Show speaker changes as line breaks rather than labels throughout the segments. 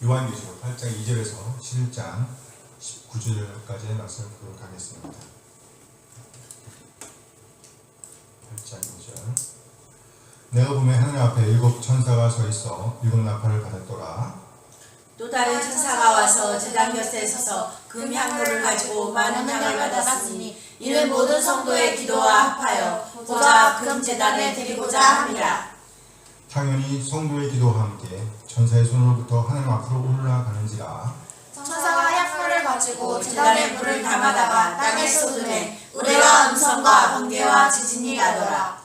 요한계시록 8장 2절에서 11장 19절까지의 말씀을 보도록 하겠습니다. 8장 2절. 내가 보매 하늘 앞에 7 천사가 서 있어 7 나팔을 받았더라.
또 다른 천사가 와서 제단 곁에 서서 금 향로를 가지고 많은 향을 받았으니 이는 모든 성도의 기도와 합하여 보좌 금 제단에 드리고자 함이라.
당연히 성도의 기도와 함께 천사의 손으로부터 하늘 앞으로 올라가는지라.
천사가 향로를 가지고 제단에 불을 담아다가 땅에 쏟으매 우레와 음성과 번개와 지진이 나더라.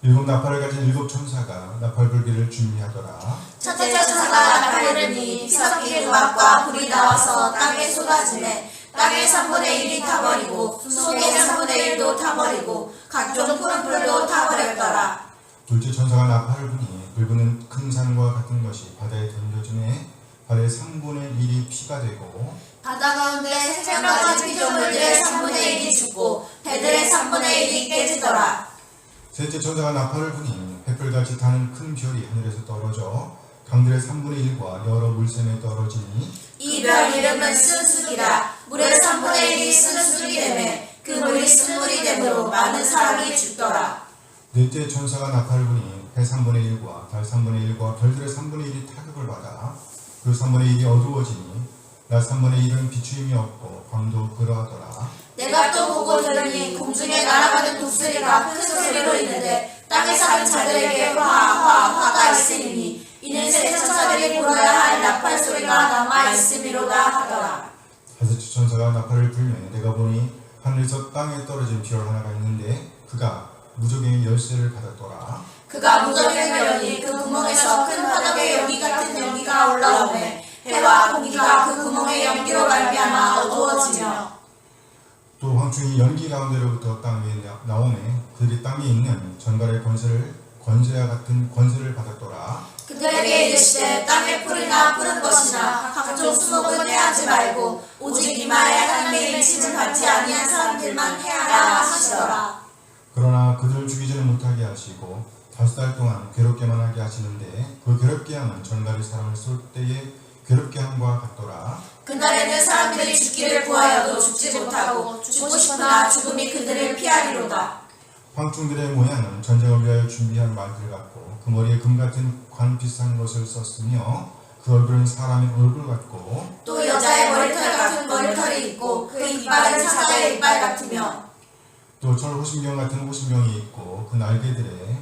7 나팔을 가진 7 천사가 나팔 불기를 준비하더라.
첫째 천사가 나팔을 불니 피섞인 음악과 불이 나와서 땅에 쏟아지매 땅의 3분의 1이 타버리고 속의 3분의 1도 타버리고 각종 푸른 풀도 타버렸더라.
둘째 천사가 나팔을 부니 불부는 큰 산과 같은 것이 바다에 던져지매 바다의 3분의 1이 피가 되고
바다 가운데 생명가진 피조물들의 3분의 1이 죽고 배들의 3분의 1이 깨지더라.
셋째 천사가 나팔을 부니 횃불같이 타는 큰 별이 하늘에서 떨어져 강들의 3분의 1과 여러 물샘에 떨어지니
이 별 이름은 쓴술이라. 물의 3분의 1이 쓴술이 되매 그 물이 쓴물이 되므로 많은 사람이 죽더라.
넷째 천사가 나팔을 부니 해 3분의 1과 달 3분의 1과 별들의 3분의 1이 타격을 받아 그 3분의 1이 어두워지니 낮 3분의 1은 비추임이 없고 밤도 그러하더라.
내가 또 보고 들으니 공중에 날아가는 독수리가 큰 소리로 있는데 땅에 사는 자들에게 화가 있으니 이는 새 천사들이 불어야 할 나팔 소리가 남아 있음이로다 하더라.
다섯째 천사가 나팔을 불며 내가 보니 하늘에서 땅에 떨어진 별 하나가 있는데 그가 무적의 열쇠를 받았더라.
그가 무적을 열니 그 구멍에서 큰 화덕의 연기 같은 연기가 올라오매 해와 공기가 그 구멍의 연기로 말미암아 어두워지며
또 황충이 연기 가운데로부터 땅 위에 나오매 그들이 땅에 있는 전갈의 권세와 같은 권세를 받았더라.
그들에게 이르시되 땅의 풀이나 푸른 것이나 각종 수목은 해하지 말고 오직 이마에 하나님의 일침을 받지 아니한 사람들만 해하라 하시더라.
그러나 그들을 죽이지는 못하게 하시고 5달 동안 괴롭게만 하게 하시는데 그 괴롭게 함은 전갈이 사람을 쏠 때의 괴롭게 함과 같더라.
그날에는 사람들이 죽기를 구하여도 죽지 못하고 죽고 싶으나 죽음이 그들을 피하리로다.
황충들의 모양은 전쟁을 위하여 준비한 말들 같고 그 머리에 금 같은 관 비싼 것을 썼으며 그 얼굴은 사람의 얼굴 같고
또 여자의 머리털 같은 머리털이 있고 그 이빨은 사자의 이빨 같으며
또 철 호심병 같은 호심병이 있고 그 날개들의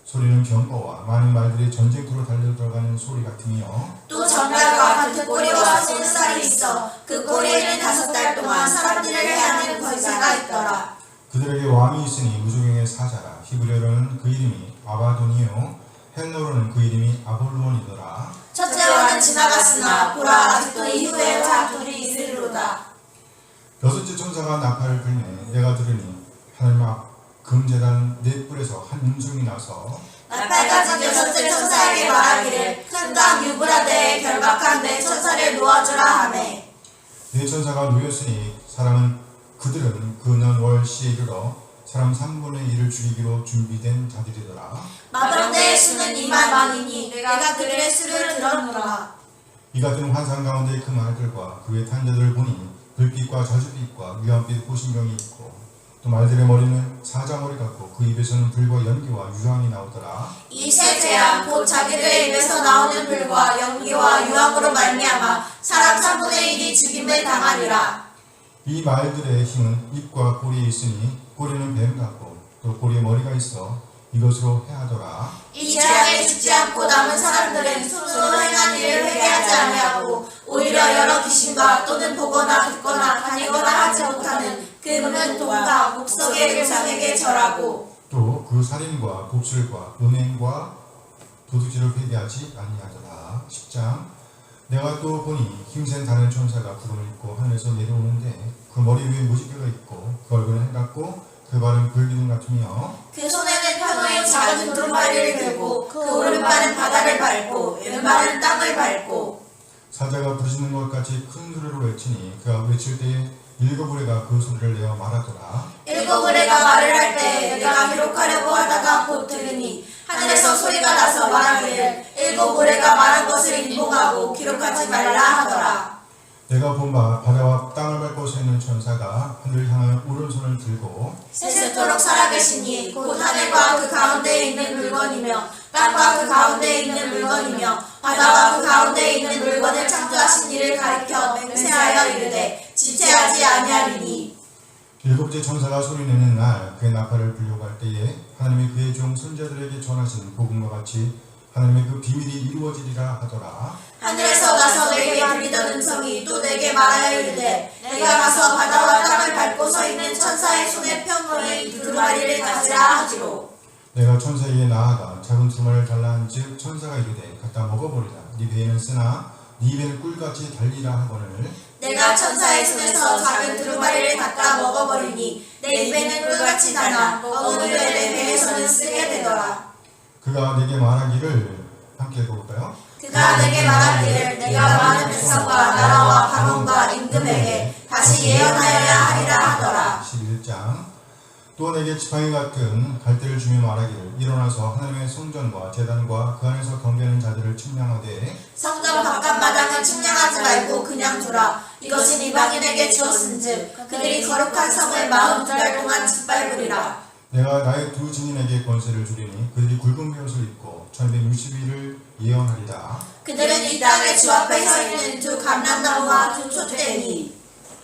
소리는 병거와 많은 말들이 전쟁터로 달려들어가는 소리 같으며
또 전갈과 같은 꼬리와 쇠살이 있어 그 꼬리에는 5달 동안 사람들을 해하는 권세가 있더라.
그들에게 왕이 있으니 무조경의 사자라. 히브리어로는 그 이름이 아바돈이요 헬러로는 그 이름이 아볼루온이더라.
첫째 왕은 지나갔으나 보라 아직도 이후에 왕들이 있으리로다.
여섯째 천사가 나팔을 불매 내가 들으니 하늘 앞 금제단 네 뿔에서 한 음성이 나서
나팔 가진 여섯째 천사에게 말하기를 큰 강 유브라데에 결박한 네 천사를 놓아주라 하매
네 천사가 놓였으니 그들은 그년 월시에 이르러 사람 3분의 1을 죽이기로 준비된 자들이더라.
마병대의 수는 2만이니 내가 그들의 수를 들었노라.
이 같은 환상 가운데 그 말들과 그의 탄자들을 보니 불빛과 저주빛과 위암빛 호심병이 있고 또 말들의 머리는 사자머리 같고 그 입에서는 불과 연기와 유황이 나오더라.
이 세 재앙 곧 자기들의 입에서 나오는 불과 연기와 유황으로 말미암아 사람 3분의 1이 죽임을 당하리라.
이 말들의 힘은 입과 꼬리에 있으니 꼬리는 뱀 같고 또 꼬리에 머리가 있어 이것으로 해하더라.
이 재앙에 죽지 않고 남은 사람들은 스스로 행한 일을 회개하지 아니하고 오히려 여러 귀신과 또는 보거나 듣거나 다니거나 하지 못하는 금은 돈과 목석의 우상에게 절하고
또 그 살인과 독술과 은행과 도둑질을 회개하지 아니하더라. 10장. 내가 또 보니 힘센 다른 천사가 구름을 입고 하늘에서 내려오는데 그 머리 위에 무지개가 있고 그 얼굴은 해 같고 그 발은 불기둥 같으며
그 손에는 편호의 작은 두루마리를 들고 그 오른발은 바다를 밟고 왼발은 땅을 밟고
사자가 부르짖는 것 같이 큰 소리로 외치니 그가 외칠 때에 7 우레가 그 소리를 내어 말하더라.
7 우레가 말을 할 때 내가 기록하려고 하다가 곧 들으니 하늘에서 소리가 나서 말하기를 7 우레가 말한 것을 인봉하고 기록하지 말라
내가 본 바 바다와 땅을 밟고 서 있는 천사가 하늘을 향하여 오른손을 들고
세세토록 살아계시니 곧 하늘과 그 가운데에 있는 물건이며 땅과 그 가운데에 있는 물건이며 바다와 그 가운데에 있는 물건을 창조하신 이를 가리켜 맹세하여 이르되 지체하지 아니하리니.
일곱째 천사가 소리내는 날 그의 나팔을 불려고 할 때에 하나님이 그의 종 선자들에게 전하신 복음과 같이 하나님의 그 비밀이 이루어지리라 하더라.
하늘에서 나서 내게 들리던 음성이 또 내게 말하여 이르되 내가 가서 바다와 땅을 밟고 서 있는 천사의 손에 펴놓은 두루마리를 가지라 하지로.
내가 천사에게 나아가 작은 두루마리를 달라 한즉 천사가 이르되 갖다 먹어버리라. 네 배에는 쓰나 네 입에는 꿀같이 달리라 하거늘
내가 천사의 손에서 작은 두루마리를 갖다 먹어버리니 내 입에는 꿀같이 나나 먹은 후에 내 배에서는 쓰게 되더라.
그가 내게 말하기를 함께 읽어볼까요?
그가 내게 말하기를 내가 많은 백성과 나라와 방언과 임금에게 다시 예언하여야 하리라 하더라.
11장 또 내게 지팡이 같은 갈대를 주며 말하기를 일어나서 하나님의 성전과 제단과 그 안에서 경배하는 자들을 측량하되
성전 바깥마당을 측량하지 말고 그냥 두라. 이것은 이방인에게 주었은즉 그들이 거룩한 성을 42달 동안 짓밟으리라.
내가 나의 두 증인에게 권세를 주리니 그들이 굵은 베옷을 입고 1260일을 예언하리라.
그들은 이 땅의 주 앞에 서 있는 두 감람나무와 두 촛대니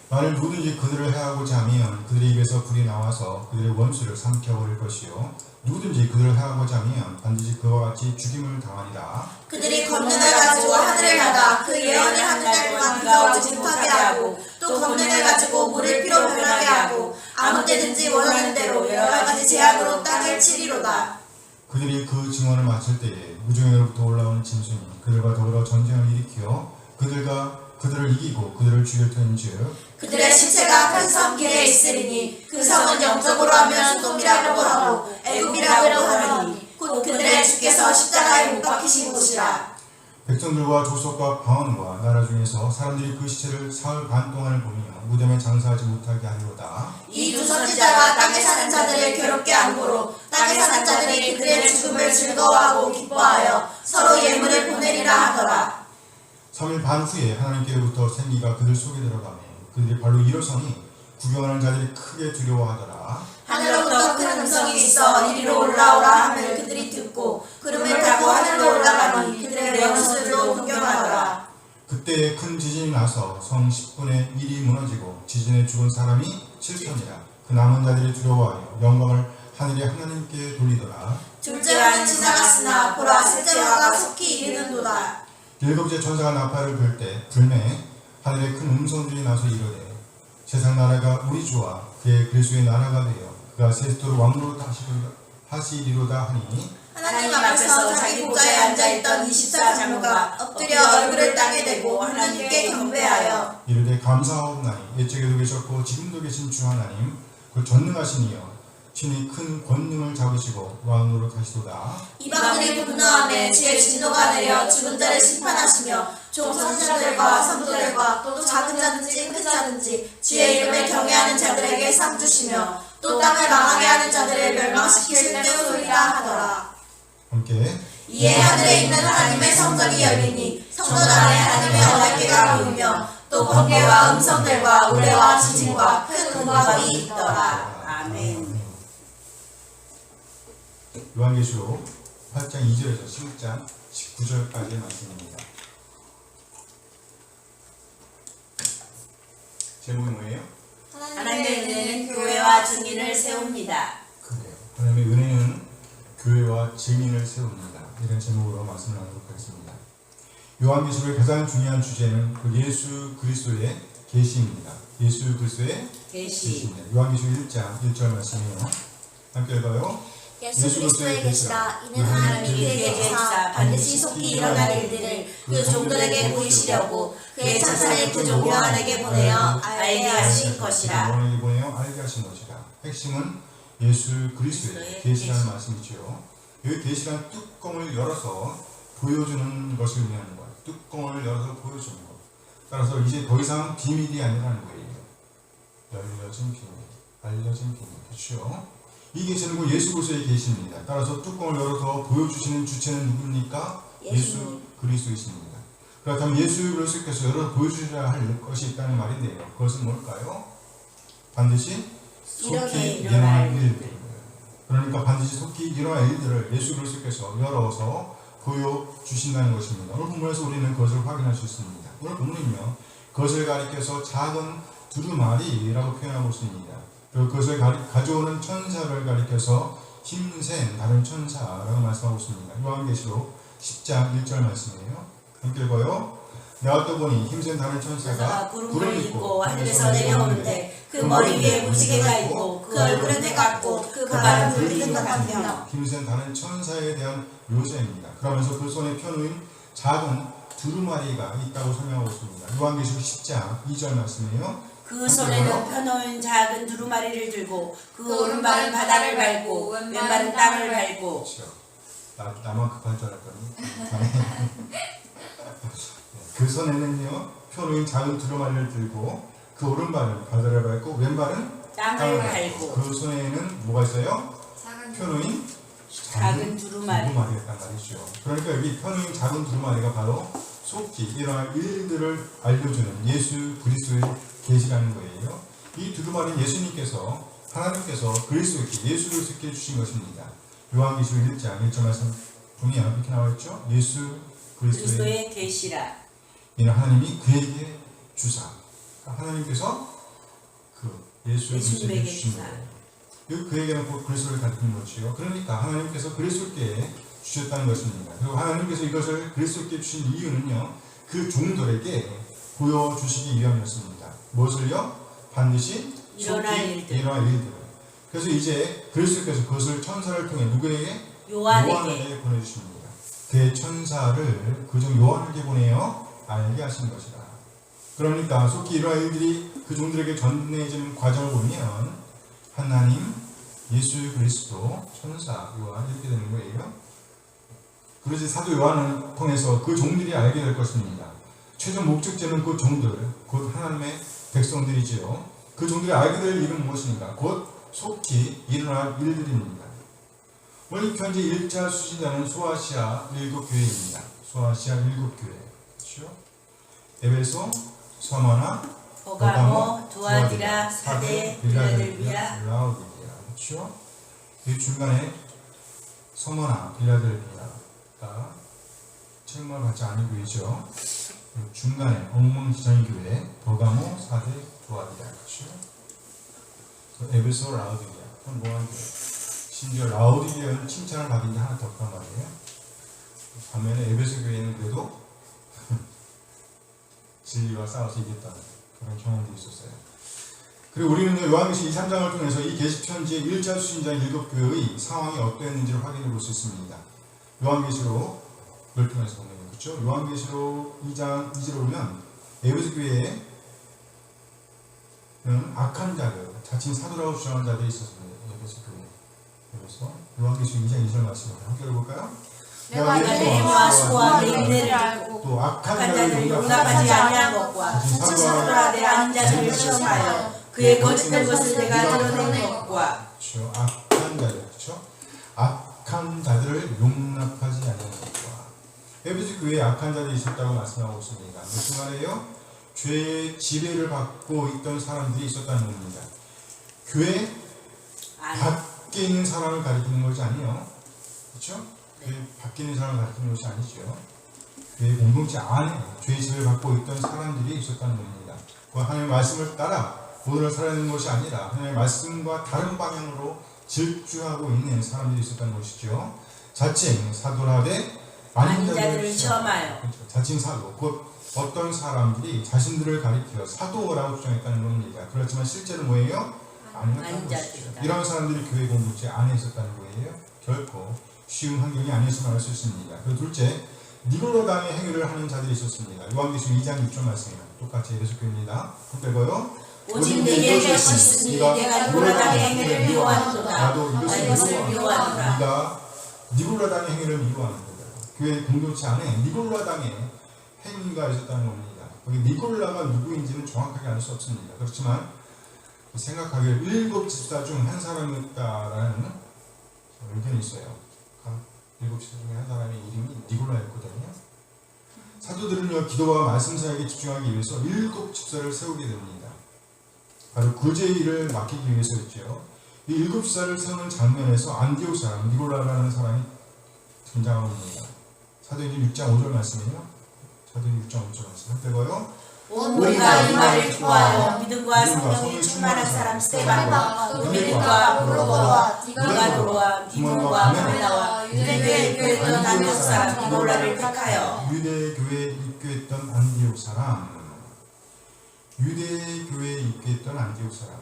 만일 누구든지 그들을 해하고자 하면 그들의 입에서 불이 나와서 그들의 원수를 삼켜버릴 것이요 누구든지 그들을 해하고자 하면 반드시 그와 같이 죽임을 당하리라.
그들이 권능을 가지고 하늘을 닫아 그 예언을 한 달 동안 비가 오지 못하게 하고 또 권능을 가지고 물을 피로 변하게 하고 아무 때든지 원하는 대로 여러 가지 재앙으로 땅을 치리로다.
그들이 그 증언을 마칠 때에 무중에로부터 올라오는 짐승이 그들과 더불어 전쟁을 일으켜 그들을 이기고 그들을 죽일 터인즉
그들의 시체가 큰 섬 길에 있으리니 그 성은 영적으로 하면 소돔이라고 하고 애굽이라고 하리니 곧 그들의 주께서 십자가에 못 박히신 곳이라.
백성들과 조석과 방언과 나라 중에서 사람들이 그 시체를 사흘 반 동안을 보며 무덤에 장사하지 못하게 하리로다.
이 두 선지자가 땅에 사는 자들을 괴롭게 함으로 땅에 사는 자들이 그들의 죽음을 즐거워하고 기뻐하여 서로 예물을 보내리라 하더라.
3일 반 후에 하나님께로부터 생기가 그들 속에 들어가며 그들이 발로 일어서니 구경하는 자들이 크게 두려워하더라.
하늘로부터 큰 음성이 있어 이리로 올라오라 하며 그들이 듣고 구름을 타고 하늘로 올라가니 그들의 원수들로 구경하더라.
그때 큰 지진이 나서 성 10분의 1이 무너지고 지진에 죽은 사람이 7천이라. 그 남은 자들이 두려워하여 영광을 하늘의 하나님께 돌리더라.
둘째 화는 지나갔으나 보라 셋째 화가 속히 이르는도다.
일곱째 천사가 나팔을 불 때 불매 하늘에 큰 음성들이 나서 이르되 세상 나라가 우리 주와 그의 그리스도의 나라가 되어 그가 세스토로 왕으로 하시리로다 하니
하나님 앞에서 자기 보좌에 앉아있던 24장로가 엎드려 얼굴을 땅에 대고 하나님께 경배하여
이르되 감사하옵나니 옛적에도 계셨고 지금도 계신 주 하나님 그 전능하신 이여 친히 큰 권능을 잡으시고 왕으로 가시도다.
이방들이 분노하며 주의 진노가 내려 죽은 자를 심판하시며 종선자들과 성도들과 또 작은 자든지 큰 자든지 주의 이름을 경외하는 자들에게 상 주시며 또 땅을 망하게 하는 자들을 멸망시킬 때소리라 하더라.
함께
이에 하늘에 있는 하나님의 성전이 열리니 성전 안에 하나님의 언약궤가 보이며 또 번개와 음성들과 우레와 지진과 큰 음악이 있더라. 아멘.
요한계시록 8장 2절에서 16장 19절까지의 말씀입니다. 제목이 뭐예요?
하나님의 은혜는 교회와 증인을 세웁니다.
그래요. 하나님의 은혜는 교회와 증인을 세웁니다. 이런 제목으로 말씀을 나누도록 하겠습니다. 요한계시록의 가장 중요한 주제는 그 예수 그리스도의 계시입니다. 예수 그리스도의 계시입니다. 요한계시록 1장 1절 말씀이에요. 함께 읽어요.
예수 그리스도의 계시라. 이는 하나님이 그에게 계시사 반드시 속히 일어날 일들을 그 종들에게 보이시려고 그의 천사를 그 종 요한에게 보내어 알게 하신 것이라.
요한에게 보내어 알게 하신 것이라. 핵심은 예수 그리스도의 계시라는 말씀이지요. 여기 계시란 뚜껑을 열어서 보여주는 것을 의미하는 거예요. 뚜껑을 열어서 보여주는 것. 따라서 이제 더 이상 비밀이 아니라는 거예요. 열려진 비밀, 알려진 비밀. 그렇죠? 이 계시는 곧 예수 그리스도의 계시입니다. 따라서 뚜껑을 열어서 보여주시는 주체는 누굽니까? 예수 그리스도이십니다. 그렇다면 예수 그리스도께서 여러 보여주셔야 할 것이 있다는 말인데요. 그것은 뭘까요? 반드시 속히 일어날 일들. 그러니까 반드시 속히 일어날 일들을 예수 그리스도께서 열어서 보여주신다는 것입니다. 오늘 본문에서 우리는 그것을 확인할 수 있습니다. 오늘 본문은요, 그것을 가리켜서 작은 두루마리라고 표현하고 있습니다. 그리고 그것을 가져오는 천사를 가리켜서 힘센 다른 천사라고 말씀하고 있습니다. 요한계시록 10장 1절 말씀이에요. 함께 읽어요. 내가 또 보니 힘센 다른 천사가
구름을 입고 하늘에서 내려오는데 그 머리 위에 무지개가 있고 그 얼굴은 해같고 그 발은 불리는 것 같으며.
힘센 다른 천사에 대한 묘사입니다. 그러면서 그 손에 펴놓은 작은 두루마리가 있다고 설명하고 있습니다. 요한계시록 10장 2절 말씀이에요.
그 손에는 펴놓은 작은 두루마리를 들고 그 오른발은 바다를 밟고 왼발은 땅을 밟고.
그렇죠. 나만 급한 줄 알았더니 그 손에는요 펴놓은 작은 두루마리를 들고 그 오른발은 바다를 밟고 왼발은
땅을 밟고.
그 손에는 뭐가 있어요? 펴놓은
작은 두루마리가
있단 말이죠. 그러니까 여기 펴놓은 작은 두루마리가 바로 속히 일어날 일들을 알려주는 예수 그리스도의 계시라는 거예요. 이 두루마리는 예수님께서 하나님께서 그리스도께 예수 그리스도께 주신 것입니다. 요한계시록 1장 1절 말씀 보면 이렇게 나와있죠. 예수 그리스도의
계시라.
이는 하나님이 그에게 주사. 하나님께서 그 예수 그리스도에게 주신 거예요. 그에게는 곧 그리스도를 가리키는 것이요. 그러니까 하나님께서 그리스도께 주셨다는 것입니다. 그리고 하나님께서 이것을 그리스도께 주신 이유는요, 그 종들에게 보여주시기 위함이었습니다. 무엇을요? 반드시
일어날 일들.
그래서 이제 그리스도께서 그것을 천사를 통해 누구에게? 요한에게 보내주십니다. 그의 천사를 그중 요한에게 보내어 알게 하신 것이다. 그러니까 속히 일어날 일들이 그 종들에게 전해지는 과정을 보면 하나님, 예수 그리스도, 천사, 요한 이렇게 되는 거예요. 그러지 사도 요한을 통해서 그 종들이 알게 될 것입니다. 최종 목적지는 그 종들, 곧 하나님의 백성들이지요. 그 종들이 알게 될 일은 무엇인가? 곧 속히 일어날 일들입니다. 오늘 현재 1차 수신자는 소아시아 7교회입니다. 소아시아 7교회. 그렇죠? 에베소, 서머나,
버가모, 두아디라, 사데, 빌라델비아,
라오디게아. 그렇죠? 이 중간에 서머나, 빌라델비아가 책임을 받지 않은 교회죠. 중간에 엉망지창의 교회, 버가모, 사데, 두아디라. 그렇죠? 에베소, 라오디게아. 그건 뭐한 교회? 심지어 라오디게아는 칭찬을 받은 게 하나 더 없단 말이에요. 반면에 에베소 교회는 그래도 진리와 싸워서 이겼다는 그런 경험도 있었어요. 그리고 우리는 요한계시록 2, 3장을 통해서 이 계시편지의 1차 수신자 7교회의 상황이 어떠했는지를 확인해 볼 수 있습니다. 요한계시록을 통해서 보면 그렇죠. 요한계시록 2장 2절을 보면 에베소 교회에는 악한 자들, 자칭 사도라고 주장하는 자들이 있었습니다. 에베소 교회. 그래서 요한계시록 2장 2절 말씀을 함께 읽어볼까요?
내가 내 힘과 수고와 내 인내를 알고
또 악한
자들을 용납하지 아니한 것과 스스로라 내 아는 자들을 시험하여 그의 거짓된 것을 내가 드러낸 것과.
그렇죠. 악한 자들, 그렇죠? 악한 자들을 용납하지 않는 것과. 에베소 교회에 악한 자들이 있었다고 말씀하고 있습니다. 무슨 말이에요? 죄의 지배를 받고 있던 사람들이 있었다는 겁니다. 교회 밖에 있는 사람을 가리키는 것이 아니에요. 그렇죠? 교회 밖에 있는 사람을 가리키는 것이 아니죠. 교회 공동체 안에 죄의 지배를 받고 있던 사람들이 있었다는 겁니다. 하나님의 말씀을 따라 모두를 살아내는 것이 아니라 하나님의 말씀과 다른 방향으로 질주하고 있는 사람들이 있었다는 것이죠. 자칭 사도라되 아닌 자들을
시험하여.
그렇죠. 자칭 사도, 곧 어떤 사람들이 자신들을 가리켜 사도라고 주장했다는 겁니다. 그렇지만 실제로 뭐예요? 아니었다는 것이죠. 이런 사람들이 교회 공동체 안에 있었다는 거예요. 결코 쉬운 환경이 아니었음을 알 수 있습니다. 그리고 둘째, 니골로당의 행위를 하는 자들이 있었습니다. 요한계시록 2장 6절 말씀입니다. 똑같이 에베소 교회입니다. 그리고요.
오직 내게 이것이 있으니 내가 니골로당의 행위를 미워하는도다.
나도
이것을 미워하노라.
네가 니골로당의 행위를 미워하는도다. 교회 공동체 안에 니골라당의 행위가 있었다는 겁니다. 거기 니골라가 누구인지는 정확하게 알 수 없습니다. 그렇지만 생각하기에 7 집사 중 한 사람이었다라는 의견이 있어요. 7 집사 중에 한 사람의 이름이 니골라였거든요. 사도들은요 기도와 말씀 사역에 집중하기 위해서 7 집사를 세우게 됩니다. 바로 구제의 일을 맡기기 위해서였죠. 이 7 집사를 세우는 장면에서 안디옥 사람 니골라라는 사람이 등장합니다. 사도행전 6장 5절 말씀이에요. 사도행전 6장 5절 말씀 읽어요.
우리가 이 말을 좋아하여 믿음과 성령이 충만한 사람 스데반과 또 빌립과 브로거와 니가노와 디몬과 바메나와 유대교에 입교했던 안디옥 사람 니골라를 택하여
유대교회에 입교했던 안디옥 사람 유대교회에 입교했던 안디옥 사람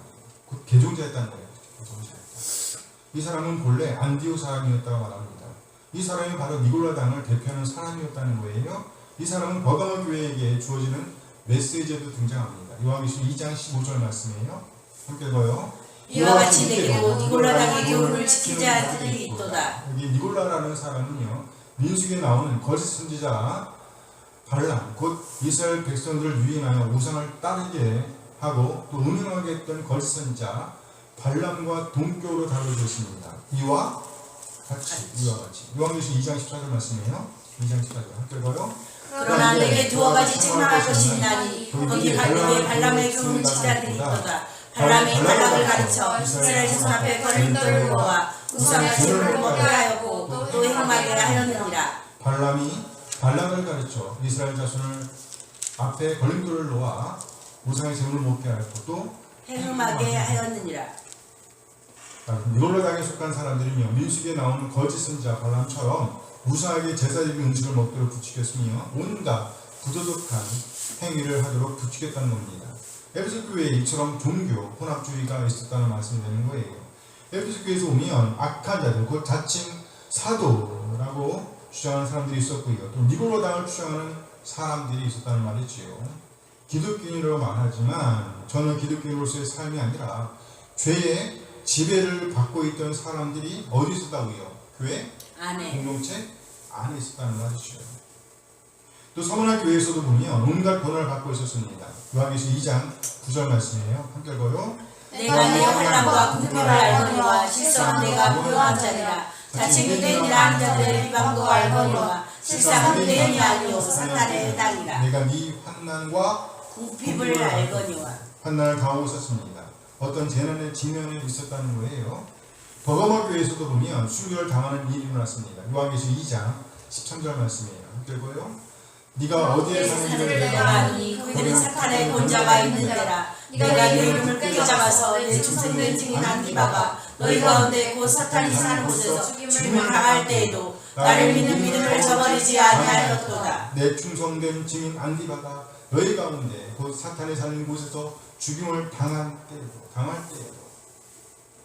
곧 개종자였다는 거예요. 개종자였다. 이 사람은 본래 안디옥 사람이었다고 말합니다. 이 사람이 바로 니골라당을 대표하는 사람이었다는 거예요. 이 사람은 버가모 교회에게 주어지는 메시지에도 등장합니다. 요한계시록 2장 15절 말씀이에요. 함께 읽어요.
이와 같이 내게도 니골라당의 교훈을 지키자 들이 있도다.
여기 니골라라는 사람은요 민수기에 나오는 거짓 선지자 발람 곧 이스라엘 백성들을 유인하여 우상을 따르게 하고 또 음행하게 했던 거짓 선지자 발람과 동격으로 다뤄져 있습니다. 이와 같이 요한계시록 2장 14절 말씀이에요. 2장 14절 함께 읽어요.
그러나 내게 2 가지 책망할 것이 있나니 거기 발람의 교훈을 지키자 들이 있도다. 발람이 발락을 가르쳐 이스라엘 자손 앞에 걸림돌을 놓아 우상의 재물을 먹게 하였고 또 행하게 하였느니라.
발람이 발락을 가르쳐 이스라엘 자손을 앞에 걸림돌을 놓아 우상의 재물을 먹게 하였고 또
행하게 하였느니라.
니골라당에 속한 사람들은요 민수기에 나오는 거짓 선지자 발람처럼 무사하게 제사적인 음식을 먹도록 부추겼으며 온갖 부도덕한 행위를 하도록 부추겼다는 겁니다. 에베소 교회에 이처럼 종교 혼합주의가 있었다는 말씀이 되는 거예요. 에베소 교회에서 보면 악한 자들 곧 자칭 사도라고 주장하는 사람들이 있었고요. 또 니골라당을 주장하는 사람들이 있었다는 말이지요. 기독교인이라고 말하지만 저는 기독교인으로서의 삶이 아니라 죄의 지배를 받고 있던 사람들이 어디 있었다고요? 교회
안에
공동체 안에 있었다는 말이죠. 또 서문화 교회에서도 보면 온갖 권한을 갖고 있었습니다. 요한계시록 2장 9절 말씀이에요. 함께 읽어요.
내가 내 환난과 궁핍을 알거니와 실상은 내가 부요한 자니라. 자칭 유대인이라 하는 자들의 비방도 알거니와 실상은 유대인이 아니요 사탄의 해당이라.
내가 네 환난과
궁핍을 알거니와
환난을 당하고 있었습니다. 어떤 재난의 직면에 있었다는 거예요. 버가모 교회에서도 보면 순교를 당하는 일이 일어났습니다. 요한계시록 2장 13절 말씀이에요. 함께 읽어요. 네가 어디에 사는지를 내가
아니 그들은 사탄의 권자가 있는 데라. 내가 네 이름을 크게 잡아서 내 충성된 증인 안디바가 너희 가운데 곧 사탄이 사는 곳에서 죽임을 당할 때에도 나를 믿는 믿음을 저버리지 아니하였도다.
내 충성된 증인 안디바가 너희 가운데 곧 사탄이 사는 곳에서 죽임을 당할 때에도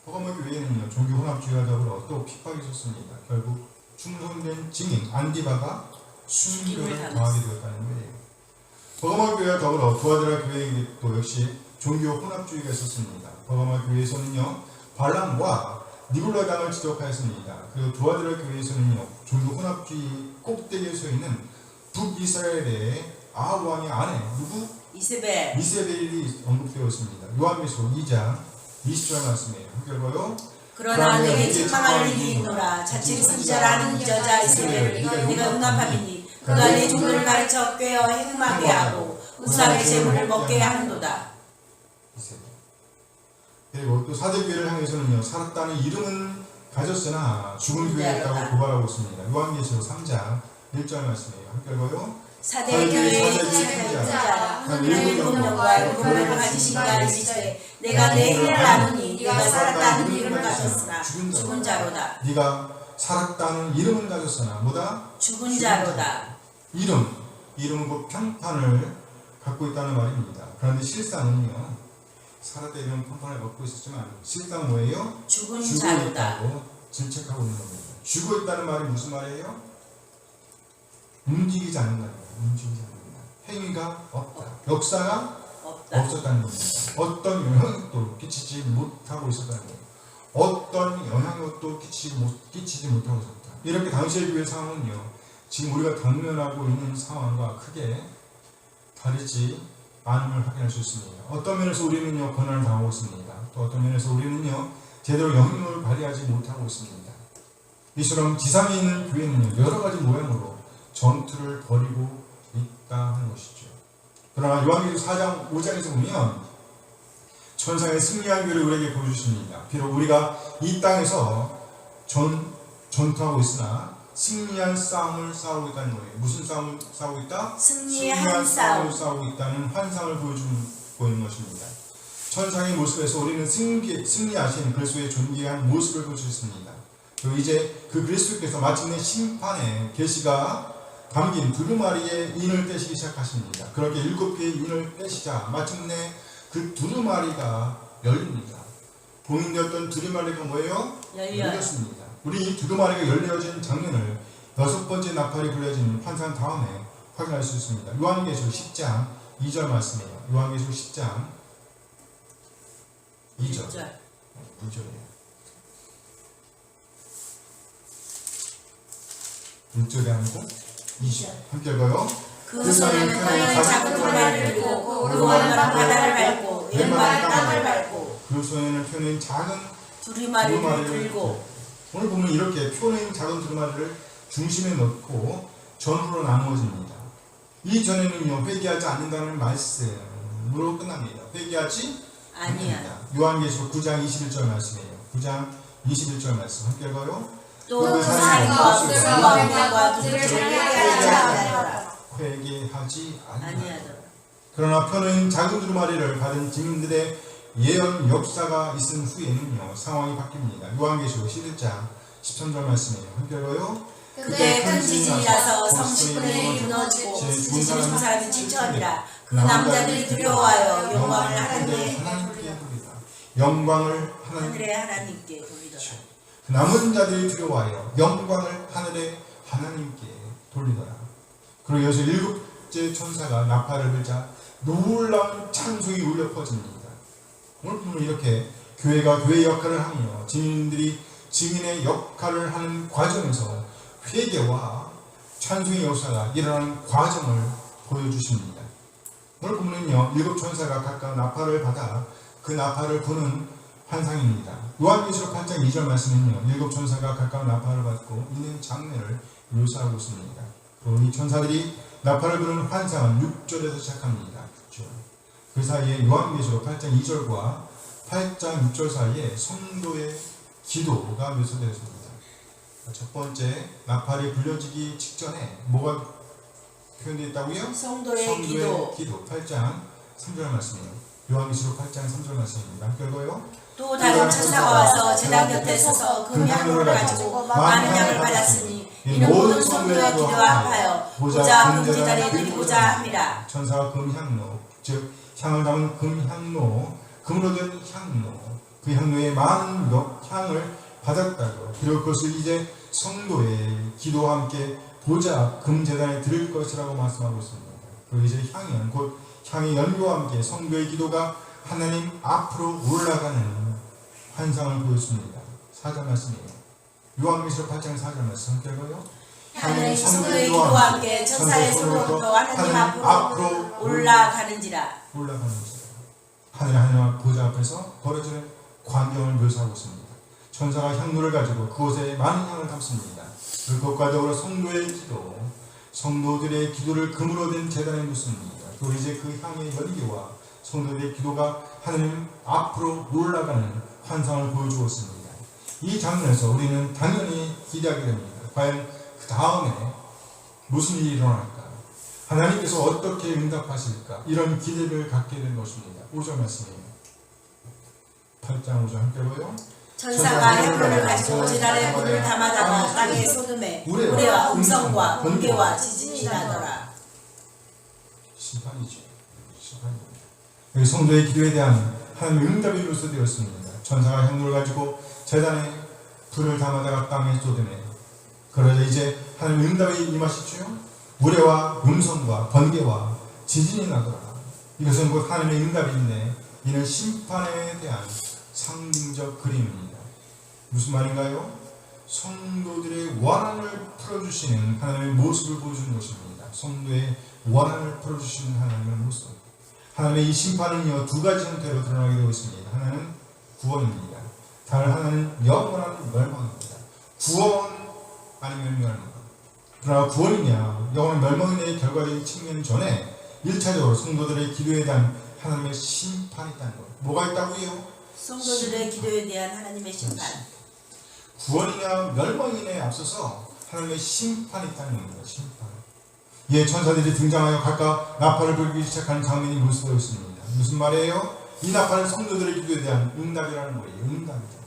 버가모 교회는요 종교 혼합주의와 더불어 또 핍박이 있었습니다. 결국 충성된 증인 안디바가 순교를 당하게 되었다는 거예요. 버가모 교회와 더불어 두아드라 교회도 역시 종교 혼합주의가 있었습니다. 버가모 교회에서는요 발람과 니골라당을 지적하였습니다. 그리고 두아드라 교회에서는요 종교 혼합주의 꼭대기에 서 있는 북이스라엘의 아합 왕의 아내 누구? 이세벨이 언급되어 있습니다. 요한계시록 2장 20절 말씀이에요. 함께 읽어요.
그러나 내게 책망할 일이 있노라. 자칭 선지자라는 이 여자 이세벨을 내가 응답함이니 그가 내 종들을 가르쳐 꿰어 행음하게 하고 우상의 재물을 먹게 하는도다.
이세벨. 그리고 또 사대교회를 향해서는요 살았다는 이름은 가졌으나 죽은 교회였다고 고발하고 있습니다. 요한계시록 3장 1절 말씀이에요. 함께 읽어요.
사대교회의 선지자라 일곱 명과 일곱 명을 가지신 가 이르시되 내가 내 일을 아노니 네가 살았다는 이름을 가졌으나 죽은 자로다.
네가 살았다는 이름은 가졌으나 뭐다?
죽은 자로다.
이름은 곧 평판을 갖고 있다는 말입니다. 그런데 실상은요 살았다 이런 평판을 갖고 있었지만 실상 뭐예요?
죽은
죽어
자로다.
있다고 질책하고 있는 겁니다. 죽어 있다는 말이 무슨 말이에요? 움직이지 않는 거예요. 움직이지 않는 겁니다. 행위가 없다. 역사가 없었다는 겁니다. 어떤 영향도 끼치지 못하고 있었다는 거예요. 어떤 영향도 끼치지 못하고 있었다. 이렇게 당시의 교회 상황은요 지금 우리가 당면하고 있는 상황과 크게 다르지 않음을 확인할 수 있습니다. 어떤 면에서 우리는요 고난을 당하고 있습니다. 또 어떤 면에서 우리는요 제대로 영향력을 발휘하지 못하고 있습니다. 이처럼 지상에 있는 교회는요 여러 가지 모양으로 전투를 벌이고 없다 하는 것이죠. 그러나 요한계시록 4장 5장에서 보면 천상의 승리한 교를 우리에게 보여주십니다. 비록 우리가 이 땅에서 전투하고 있으나 승리한 싸움을 싸우고 있다는 거예요. 무슨 싸움을 싸우고 있다?
승리한 싸움.
싸우고 있다는 환상을 보여주고 있는 것입니다. 천상의 모습에서 우리는 승리하신 그리스도의 존귀한 모습을 볼 수 있습니다. 그리고 이제 그 그리스도께서 마침내 심판의 계시가 담긴 두루마리의 인을 떼시기 시작하십니다. 그렇게 7개의 인을 떼시자 마침내 그 두루마리가 열립니다. 봉인되었던 두루마리가 뭐예요? 열렸습니다. 우리 이 두루마리가 열려진 장면을 6번째 나팔이 불려진 환상 다음에 확인할 수 있습니다. 요한계시록 10장 2절 말씀이에요. 요한계시록 10장 2절. 2절이에요. 1절이 아니고 2절. 함께 읽어요.
그 손에는 하늘의 작은 두루마리를 들고 그 오른발은 바다를 밟고 왼발은 땅을 밟고
그 손에는 펴낸 작은
두루마리를 들고.
오늘 보면 이렇게 펴낸 작은 두루마리를 중심에 넣고 전으로 나누어집니다. 이 전에는요 회개하지 않는다는 말씀으로 끝납니다. 회개하지
아니야.
요한계시록 9장 21절 말씀이에요. 9장 21절 말씀 함께 읽어요.
또 그 사람과 술과 음행과 두들을 회개하지 아니하더라.
회개하지
아니하더라.
그러나 펴는 작은 두루마리를 받은 증인들의 예언 역사가 있은 후에는요 상황이 바뀝니다. 요한계시록 11장 13절 말씀이에요. 함께 읽어요.
그때 큰 지진이 나서 성 10분의 1이 무너지고 죽은 사람이 지쳐하니라. 그 남자들이 두려워하여 영광을 하나님께
돌리다. 영광을
하늘의 하나님께 돌리더라.
그 남은 자들이 두려워하여 영광을 하늘의 하나님께 돌리더라. 그리고 여기서 7째 천사가 나팔을 불자 놀라운 찬송이 울려 퍼집니다. 오늘 보면 이렇게 교회가 교회의 역할을 하며 증인들이 증인의 역할을 하는 과정에서 회개와 찬송의 역사가 일어나는 과정을 보여주십니다. 오늘 보면은요 7 천사가 각각 나팔을 받아 그 나팔을 부는 환상입니다. 요한계시록 8장 2절 말씀은요 7 천사가 각각 나팔을 받고 있는 장면을 묘사하고 있습니다. 그리고 이 천사들이 나팔을 부는 환상은 6절에서 시작합니다. 6절. 그 사이에 요한계시록 8장 2절과 8장 6절 사이에 성도의 기도가 묘사되어 있습니다. 첫 번째 나팔이 불려지기 직전에 뭐가 표현되어 있다고요?
성도의 기도.
8장 3절 말씀이에요. 요한계시록 8장 3절 말씀입니다. 함께 읽어요.
또 다른 천사가 와서 제단 곁에 서서 금향로를 가지고 많은 향을 받았으니 이는 모든 성도의 기도와 합하여 보좌 금제단에 드리고자 함이라.
천사가 금향로 즉 향을 담은 금향로 금으로 된 향로 그 향로에 많은 향을 받았다고. 그리고 그것을 이제 성도의 기도와 함께 보좌 금제단에 드릴 것이라고 말씀하고 있습니다. 그리고 이제 향은 곧 향의 연료와 함께 성도의 기도가 하나님 앞으로 올라가는 환상을 보였습니다. 4절 말씀이에요. 요한계시록 8장 4절 말씀 함께 읽어요.
향은 성도의 기도와 함께 천사의 손으로부터 하나님 앞으로 올라가는지라.
하늘 하나님 보좌 앞에서 벌어지는 광경을 묘사하고 있습니다. 천사가 향로를 가지고 그곳에 많은 향을 담습니다. 그것과 더불어 성도의 기도, 성도들의 기도를 금으로 된 제단에 묻습니다. 그리고 이제 그 향의 연기와 성도들의 기도가 하나님 앞으로 올라가는 환상을 보여주고 있습니다. 이 장면에서 우리는 당연히 기대하게 됩니다. 과연 그 다음에 무슨 일이 일어날까? 하나님께서 어떻게 응답하실까? 이런 기대를 갖게 된 것입니다. 5절 말씀이에요. 8장 5절 함께 보여요.
천사가 향로를 가지고 제단에 물을 담아다가 땅에 쏟음에 우레와 음성과 번개와 지진이 나더라.
심판이죠. 심판입니다. 여기 성도의 기도에 대한 하나님의 응답이 묘사되었습니다. 천사가 향로를 가지고 제단에 불을 담아다가 땅에 쏟음에 그러자 이제 하나님의 응답이 임하시죠. 우레와 음성과 번개와 지진이 나더라. 이것은 곧 하나님의 응답인데 이는 심판에 대한 상징적 그림입니다. 무슨 말인가요? 성도들의 원한을 풀어주시는 하나님의 모습을 보여주는 것입니다. 성도의 원한을 풀어주시는 하나님의 모습. 하나님의 이 심판은요 2가지 형태로 드러나게 되고 있습니다. 하나는 구원입니다. 다른 하나는 영원한 멸망입니다. 구원 아니면 멸망. 그러나 구원이냐 영원한 멸망의 결과적인 측면 전에 1차적으로 성도들의 기도에 대한 하나님의 심판이 있다는 것. 뭐가 있다고요?
성도들의 기도에 대한 하나님의 심판.
구원이냐 멸망이냐에 앞서서 하나님의 심판이 있다는 겁니다. 심판. 예, 천사들이 등장하여 각각 나팔을 불기 시작하는 장면이 모습되어 있습니다. 무슨 말이에요? 이 나팔은 성도들의 기도에 대한 응답이라는 거예요. 응답이죠.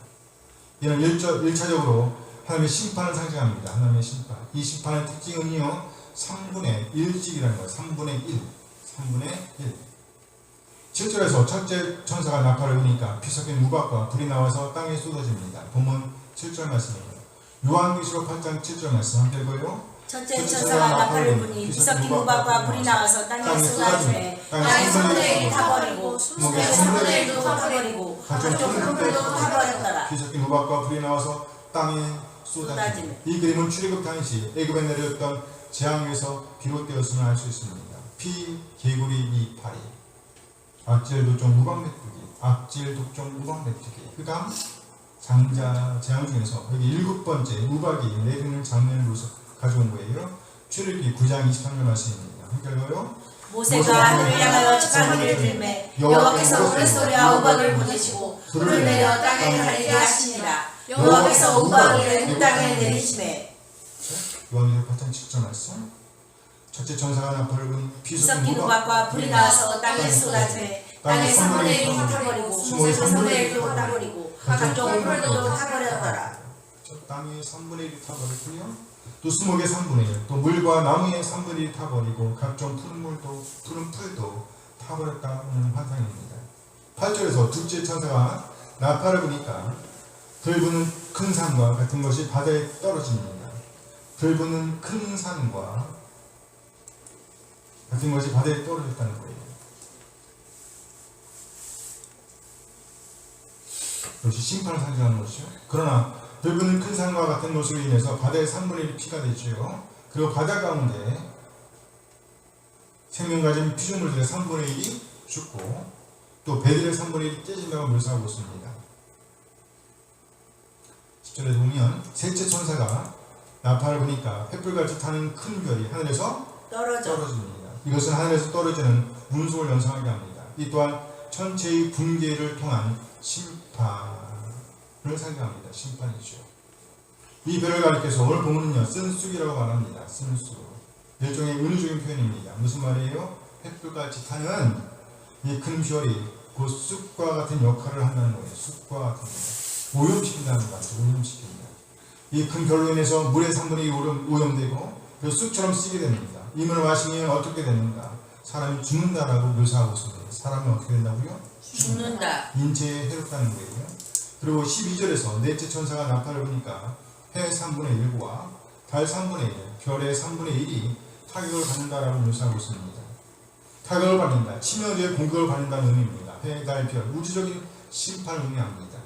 이는 1차적으로 하나님의 심판을 상징합니다. 하나님의 심판. 이 심판의 특징은요, 3분의 1씩이라는 거예요. 3분의 1. 3분의 1. 7절에서 첫째 천사가 나팔을 부니까 피 섞인 우박과 불이 나와서 땅에 쏟아집니다. 본문 7절 말씀입니다. 요한계시록 8장 7절 말씀 함께 읽어요.
첫째 천사가 나팔을 부니 피 섞인 우박과 불이 나와서 땅에 쏟아지매 땅의 3분의 1이 타버리고 수목의 3분의 1도 타버리고 각종 풀물도 타버렸더라.
피 섞인 우박과 불이 나와서 땅에 쏟아지매. 이 그림은 출애굽 당시 애굽에 내려졌던 재앙에서 비롯되었음을 알 수 있습니다. 피, 개구리, 이파리, 악질, 독종, 우박 메뚜기, 악질, 독종, 우박 메뚜기. 그 다음 장자 재앙 중에서 여기 7번째 우박이 내리는 장면을 가져온 거예요. 출애굽기 9장 23절 말씀입니다. 함께 읽어요.
모세가 하늘을 향하여 지팡이를 들매 여호와께서 우레소리와 우박을 보내시고 불을 내려 땅에 가리게 하시니라. 여호와께서 우박을 온 땅에 내리시매.
요한계시록 8장 7절 말씀. 첫째 천사가 나팔을 부니 피
섞인 우박과 불이 나와서 땅에 쏟아지매 땅의 3분의 1이 타버리고 수목의 3분의 1도 타버리고 각종 풀물도 타버렸더라.
땅의 3분의 1이 타버렸고요. 또 수목의 3분의 1, 또 물과 나무의 3분의 1이 타버리고 각종 푸른 풀도 타버렸다는 환상입니다. 8절에서 둘째 천사가 나팔을 부니까 들부는 큰 산과 같은 것이 바다에 떨어집니다. 들부는 큰 산과 같은 것이 바다에 떨어졌다는 거예요. 그것이 심판을 상징하는 것이죠. 그러나 들부는 큰 산과 같은 것으로 인해서 바다의 3분의 1이 피가 되지요. 그리고 바다 가운데 생명 가진 피조물들의 3분의 1이 죽고 또 배들의 3분의 1이 깨진다고 묘사하고 있습니다. 10절에 보면 셋째 천사가 나팔을 부니까 횃불같이 타는 큰 별이 하늘에서 떨어집니다. 이것은 하늘에서 떨어지는 운송을 연상하게 합니다. 이 또한 천체의 붕괴를 통한 심판을 상징합니다. 심판이죠. 이 별을 가리켜서 오늘 본문은요, 쓴쑥이라고 말합니다. 쓴쑥. 일종의 은유적인 표현입니다. 무슨 말이에요? 횃불같이 타는 이 큰 별이 그 쑥과 같은 역할을 한다는 거예요. 쑥과 같은 거. 오염시킨다는 거 같죠. 오염시킨다. 이 큰 별로 인해서 물의 3분의 2이 오염되고 그 쑥처럼 쓰게 됩니다. 이 물을 마시면 어떻게 되는가? 사람이 죽는다라고 묘사하고 있습니다. 사람이 어떻게 된다고요?
죽는다.
인체에 해롭다는 거예요. 그리고 12절에서 넷째 천사가 나팔을 부니까 해 3분의 1과 달 3분의 1, 별의 3분의 1이 타격을 받는다라고 묘사하고 있습니다. 타격을 받는다, 치명적인 공격을 받는다는 의미입니다. 해, 달, 별, 우주적인 심판을 의미합니다.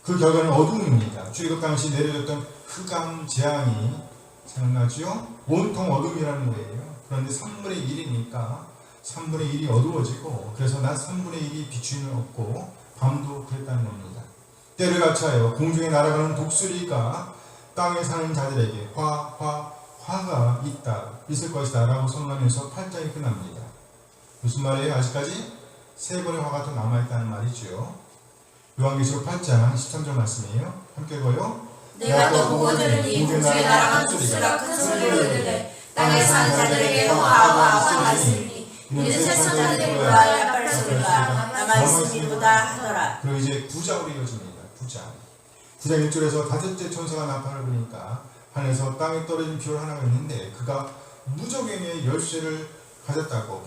그 결과는 어둠입니다. 출애굽 당시 내려졌던 흑암 재앙이 생각나죠? 온통 어둠이라는 거예요. 그런데 3분의 1이니까 3분의 1이 어두워지고 그래서 낮 3분의 1이 비추임을 얻고 밤도 그랬다는 겁니다. 때를 같이하여 공중에 날아가는 독수리가 땅에 사는 자들에게 화가 있을 것이다 라고 선언하면서 8장이 끝납니다. 무슨 말이에요? 아직까지 세 번의 화가 더 남아있다는 말이죠. 요한계시록 8장 13절 말씀이에요. 함께 읽어요.
내가 또 보고 들으니 공중에 날아가는 독수리가 큰 소리로 이르되 땅에 사는 자들에게 화가 있으니 이는 새 천사들보다 야빨 소리가 남아있음이로다 하더라.
그리고 이제 9장으로 이어집니다. 9장 1절에서 다섯째 천사가 나팔을 부니까 하늘에서 땅에 떨어진 별 하나가 있는데 그가 무적행의 열쇠를 받았다고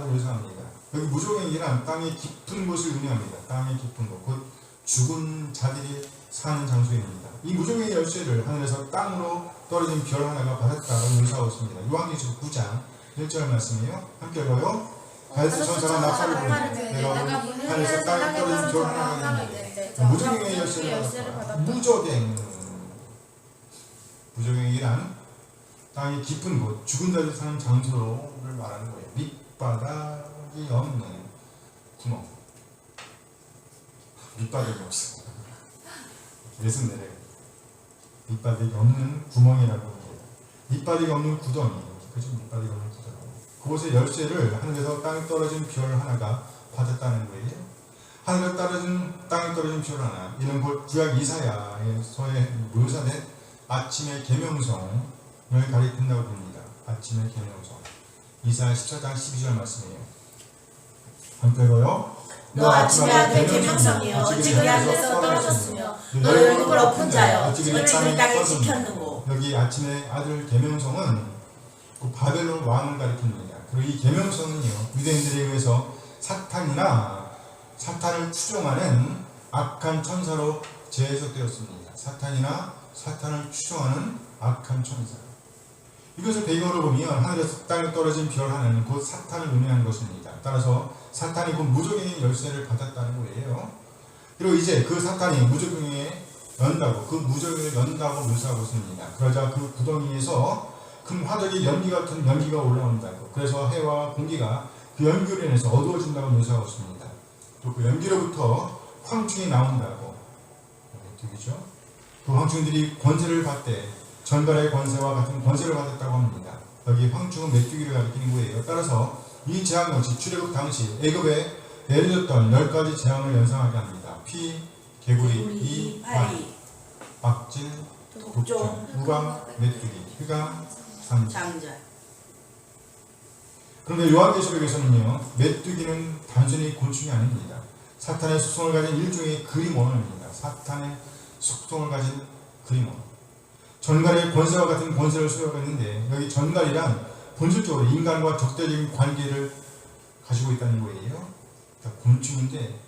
묘사합니다. 여기 무적행이란 땅의 깊은 곳을 의미합니다. 땅의 깊은 곳, 곧 죽은 자들이 사는 장소입니다. 이 무적행의 열쇠를 하늘에서 땅으로 떨어진 별 하나가 받았다고 묘사하고 있습니다. 요한계시록 9장 1절 말씀이에요. 함께 읽어요. 다섯째 천사가 나팔을 부니 내가 하늘에서 땅에 떨어진 별 하나가 있는데 무적행의 열쇠를 받았다. 무적행이란 땅의 깊은 곳, 죽은 자들이 사는 장소를 말하는 거예요. 밑바닥이 없는 구멍. 밑바닥이 없어. 예수 내려. 밑바닥이 없는 구멍이라고 합니다. 밑바닥이 없는 구덩이, 그죠? 밑바닥이 없는 구덩이. 그곳의 열쇠를 하늘에서 땅에 떨어진 별 하나가 받았다는 거예요. 하늘에 땅에 떨어진 별 하나. 이는 곧 구약 이사야에서의 묘사된 아침의 계명성을 가리킨다고 봅니다. 아침의 계명성. 이사야 14장 12절 말씀이에요. 함께 읽어요.
너 아침의 아들 계명성이여 어찌 그리 하늘에서 떨어졌으며 너의 얼굴을 엎은 자여 어찌 그리 땅에 찍혔는고.
여기 아침의 아들 계명성은 그 바벨론 왕을 가리킵니다. 그리고 이 계명성은요 유대인들에 의해서 사탄을 추종하는 악한 천사로 재해석되었습니다. 사탄을 추종하는 악한 천사. 이것을 배경으로 보면 하늘에서 땅에 떨어진 별 하나는 곧 사탄을 의미하는 것입니다. 따라서 사탄이 곧 무적행의 열쇠를 받았다는 거예요. 그리고 이제 그 사탄이 무적행에 그 무적행을 연다고 묘사하고 있습니다. 그러자 그 구덩이에서 큰 화덕이 연기 같은 연기가 올라온다고. 그래서 해와 공기가 그 연기로 인해서 어두워진다고 묘사하고 있습니다. 또 그 연기로부터 황충이 나온다고. 되겠죠? 그 황충들이 권세를 받되 전갈의 권세와 같은 권세를 받았다고 합니다. 여기 황충은 메뚜기를 가리키는 거예요. 따라서 이 재앙 역시 출애굽 당시 애굽에 내려졌던 10가지 재앙을 연상하게 합니다. 피, 개구리, 이, 파리, 악질, 독종, 우강, 메뚜기, 휘강, 상자. 그런데 요한계시록에서는요 메뚜기는 단순히 곤충이 아닙니다. 사탄의 속성을 가진 일종의 그림원입니다. 사탄의 속성을 가진 그림원. 전갈의 권세와 같은 권세를 소유하고 있는데 여기 전갈이란 본질적으로 인간과 적대적인 관계를 가지고 있다는 거예요. 그러니까 곤충인데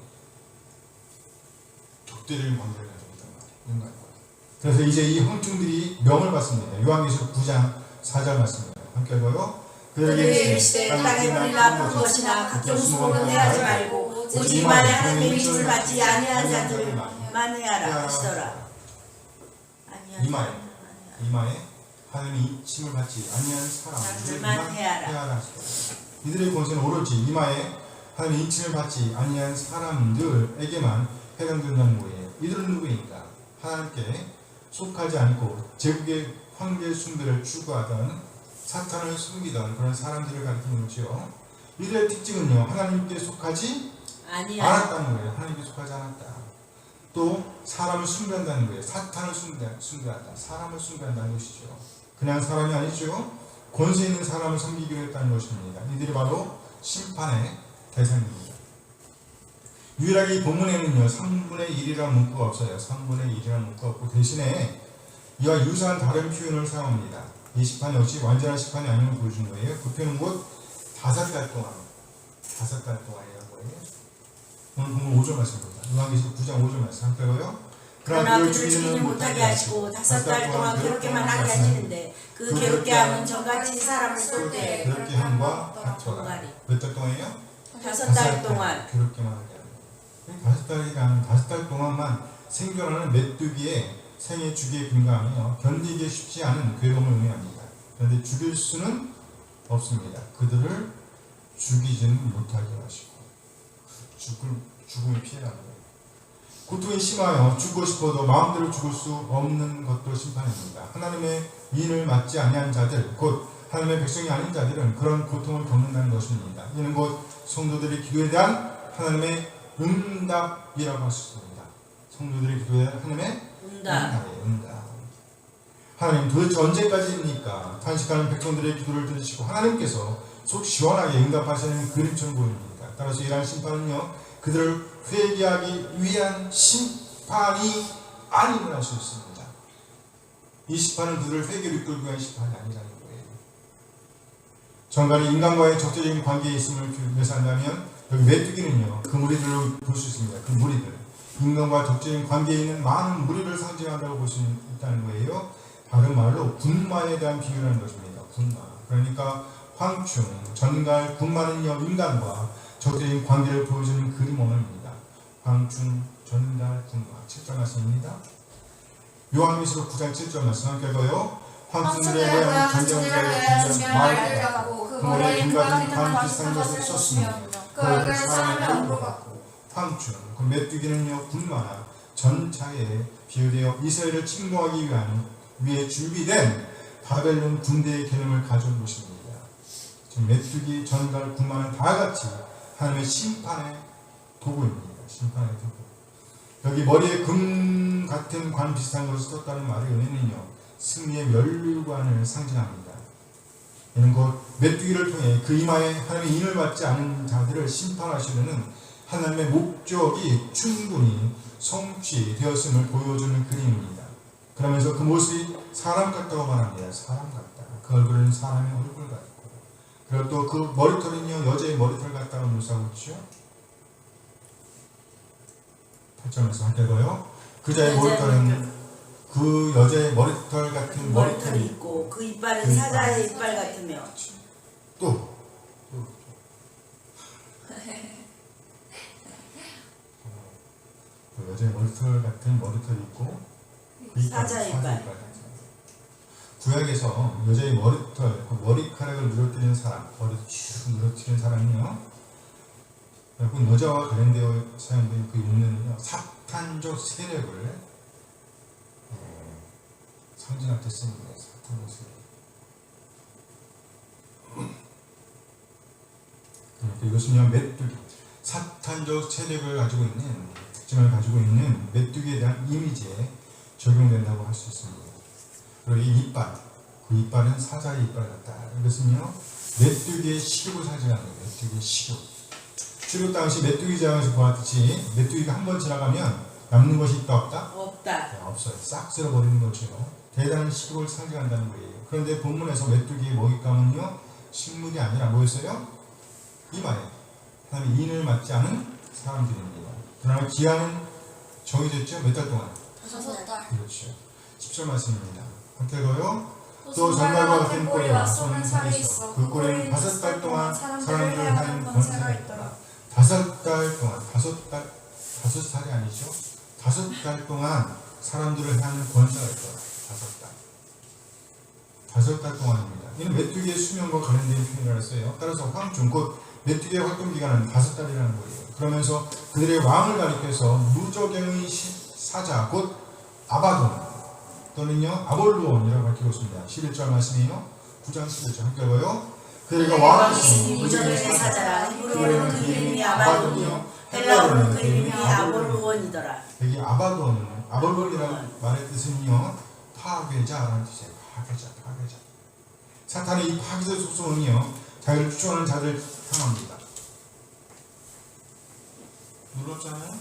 적대적인 관계를 가지고 있단 말이에요. 인간과. 그래서 이제 이 황충들이 명을 받습니다. 요한계시록 9장 4절 말씀입니다. 함께 읽어요.
그들에게 이르시되 땅에 불이나 푸른 것이나 각종 수고는 내하지 말고 오직 이만에 하나님의 믿음을 받지 아니한 자들을 만회하라 하시더라.
이마에 하나님의 이침을 받지 아니한 사람들을 만회하라 하시더라. 이들의 권세는 오로지 이마에 하나님의 이침을 받지 아니한 사람들에게만 해당된다는 거예요. 이들은 누구입니까? 하나님께 속하지 않고 제국의 황제 숭배를 추구하던 사탄을 숨기던 그런 사람들을 가리키는 거죠. 이들의 특징은요 하나님께 속하지 않았다는 거예요. 하나님께 속하지 않았다. 또 사람을 숭배한다는 거예요. 사탄을 숭배한다. 사람을 숭배한다는 것이죠. 그냥 사람이 아니죠. 권세 있는 사람을 섬기기로 했다는 것입니다. 이들이 바로 심판의 대상입니다. 유일하게 이 본문에는요 3분의 1이라는 문구가 없어요. 3분의 1이라는 문구가 없고 대신에 이와 유사한 다른 표현을 사용합니다. 이 심판 역시 완전한 심판이 아님을 보여준 거예요. 그 표현은 곧 5달 동안이라는 거예요. 오늘 본문 5절 말씀입니다. 요한계시록 9장 5절 말씀 함께 읽어요.
그러나 그들을 죽이지 못하게 하시고 5달 동안 괴롭게만 하게 하시는데 그 괴롭게 함은 저같이 사람을 쏠 때
괴롭게 함과 같더라. 몇 달 동안이요?
5달 동안
괴롭게만 하게 하는 5달 동안만 생존하는 메뚜기의 생애 주기에 근거하며 견디기 쉽지 않은 괴로움을 의미합니다. 그런데 죽일 수는 없습니다. 그들을 죽이지는 못하게 하시고 죽음을 피해가는 거예요. 고통이 심하여 죽고 싶어도 마음대로 죽을 수 없는 것도 심판입니다. 하나님의 인을 맞지 아니한 자들, 곧 하나님의 백성이 아닌 자들은 그런 고통을 겪는다는 것입니다. 이는 곧 성도들의 기도에 대한 하나님의 응답이라고 할 수 있습니다. 성도들의 기도에 대한 하나님의 응답. 하나님 도대체 언제까지입니까? 탄식하는 백성들의 기도를 들으시고 하나님께서 속 시원하게 응답하시는 그림처럼 보입니다. 따라서 이러한 심판은요 그들을 회개하기 위한 심판이 아님을 알 수 있습니다. 이 심판은 그들을 회개로 이끌기 위한 심판이 아니라는 거예요. 전갈이 인간과의 적대적인 관계에 있음을 묘사한다면 여기 메뚜기는요 그 무리들로 볼 수 있습니다. 그 무리들 인간과 적대적인 관계에 있는 많은 무리를 상징한다고 볼 수 있다는 거예요. 다른 말로 군마에 대한 비유라는 것입니다. 군마. 그러니까 황충, 전갈, 군마는요 인간과 적대적인 관계를 보여주는 그림원어입니다. 황충, 전갈, 군마. 7절 말씀입니다. 요한계시록 9장 7절 말씀 함께 읽어요. 황충들에 대한 전쟁자를 준비한 말을 갖고 그 머리에 금과 같은 비슷한 것을 썼으며 그 얼굴을 사람의 얼굴로 갖고 황충, 그 메뚜기는요 군마나 전차에 비유되어 이스라엘을 침공하기 위해 준비된 바벨론 군대의 개념을 가져온 것입니다. 지금 메뚜기, 전갈, 군마는 다 같이 하나님의 심판의 도구입니다. 심판의 도구. 여기 머리에 금 같은 관 비슷한 것을 썼다는 말의 의미는요, 승리의 면류관을 상징합니다. 이는 곧 메뚜기를 통해 그 이마에 하나님의 인을 받지 않은 자들을 심판하시려는 하나님의 목적이 충분히 성취되었음을 보여주는 그림입니다. 그러면서 그 모습이 사람 같다고 말합니다. 사람 같다. 그 얼굴은 사람의 얼굴 같고, 그리고 또 그 머리털은요, 여자의 머리털 같다고 묘사하고 있죠. 8절에서 함께 봐요. 그자의 머리털은 그 여자의 머리털 같은
머리털이 있고 그 이빨은 사자의 이빨 같으며
또 그 여자의 머리털 같은 머리털이 있고 그 이빨은
사자의
사자의
이빨.
이빨 같은. 구약에서 여자의 머리털, 그 머리카락을 늘어뜨리는 사람, 머리 쭉 늘어뜨리는 사람이요, 결국 여자와 관련되어 사용된 그 용례는요, 사탄적 세력을 상징할 때 씁니다. 사탄적 세력. 그러니까 이것은요, 메뚜기, 사탄적 세력을 가지고 있는, 특징을 가지고 있는 메뚜기에 대한 이미지에 적용된다고 할 수 있습니다. 그리고 이 이빨, 그 이빨은 사자의 이빨 같다. 이것은요, 메뚜기의 식욕을 상징합니다. 메뚜기의 식욕. 출애굽 당시 메뚜기 제왕에서 보았듯이 메뚜기가 한 번 지나가면 남는 것이 있다 없다?
없다.
네, 없어요. 싹 쓸어버리는 것이요. 대단한 식욕을 상징한다는 거예요. 그런데 본문에서 메뚜기의 먹잇감은요, 식물이 아니라 뭐였어요? 이마에 하나님의 인을 맞지 않은 사람들입니다. 그러나 기한은 정해졌죠? 몇 달 동안?
5달.
그렇죠. 10절 말씀입니다. 함께 읽어요. 또 전갈과 같은 꼬리와 쏘는 살이 있어 그 꼬리는 5달 동안 사람들을 하는 권세가 있더라. 5달 동안, 5살이 아니죠? 5달 동안 사람들을 하는 권세가 있더라. 5달 동안입니다. 이는 메뚜기의 수명과 관련된 표현이라고 써요. 따라서 황중, 곧 메뚜기의 활동 기간은 5달이라는 거예요. 그러면서 그들의 왕을 가리켜서 무적행의 사자, 곧 아바돈 또는요 아볼루온이라고 밝히고 있습니다. 11절 말씀이에요. 9장 11절 함께 읽어요. 그들과 왕이신
무적행의 사자라. 히브리어로는 그 이름이 아바돈이요 헬라어로는 그 이름이 아볼루온이더라.
여기 아볼론이라는 말의 뜻은요, 파괴자라는 뜻이에요. 파괴자. 사탄의 이 파괴자 속성은요, 자기를 추종하는 자들 향합니다. 놀랍잖아요?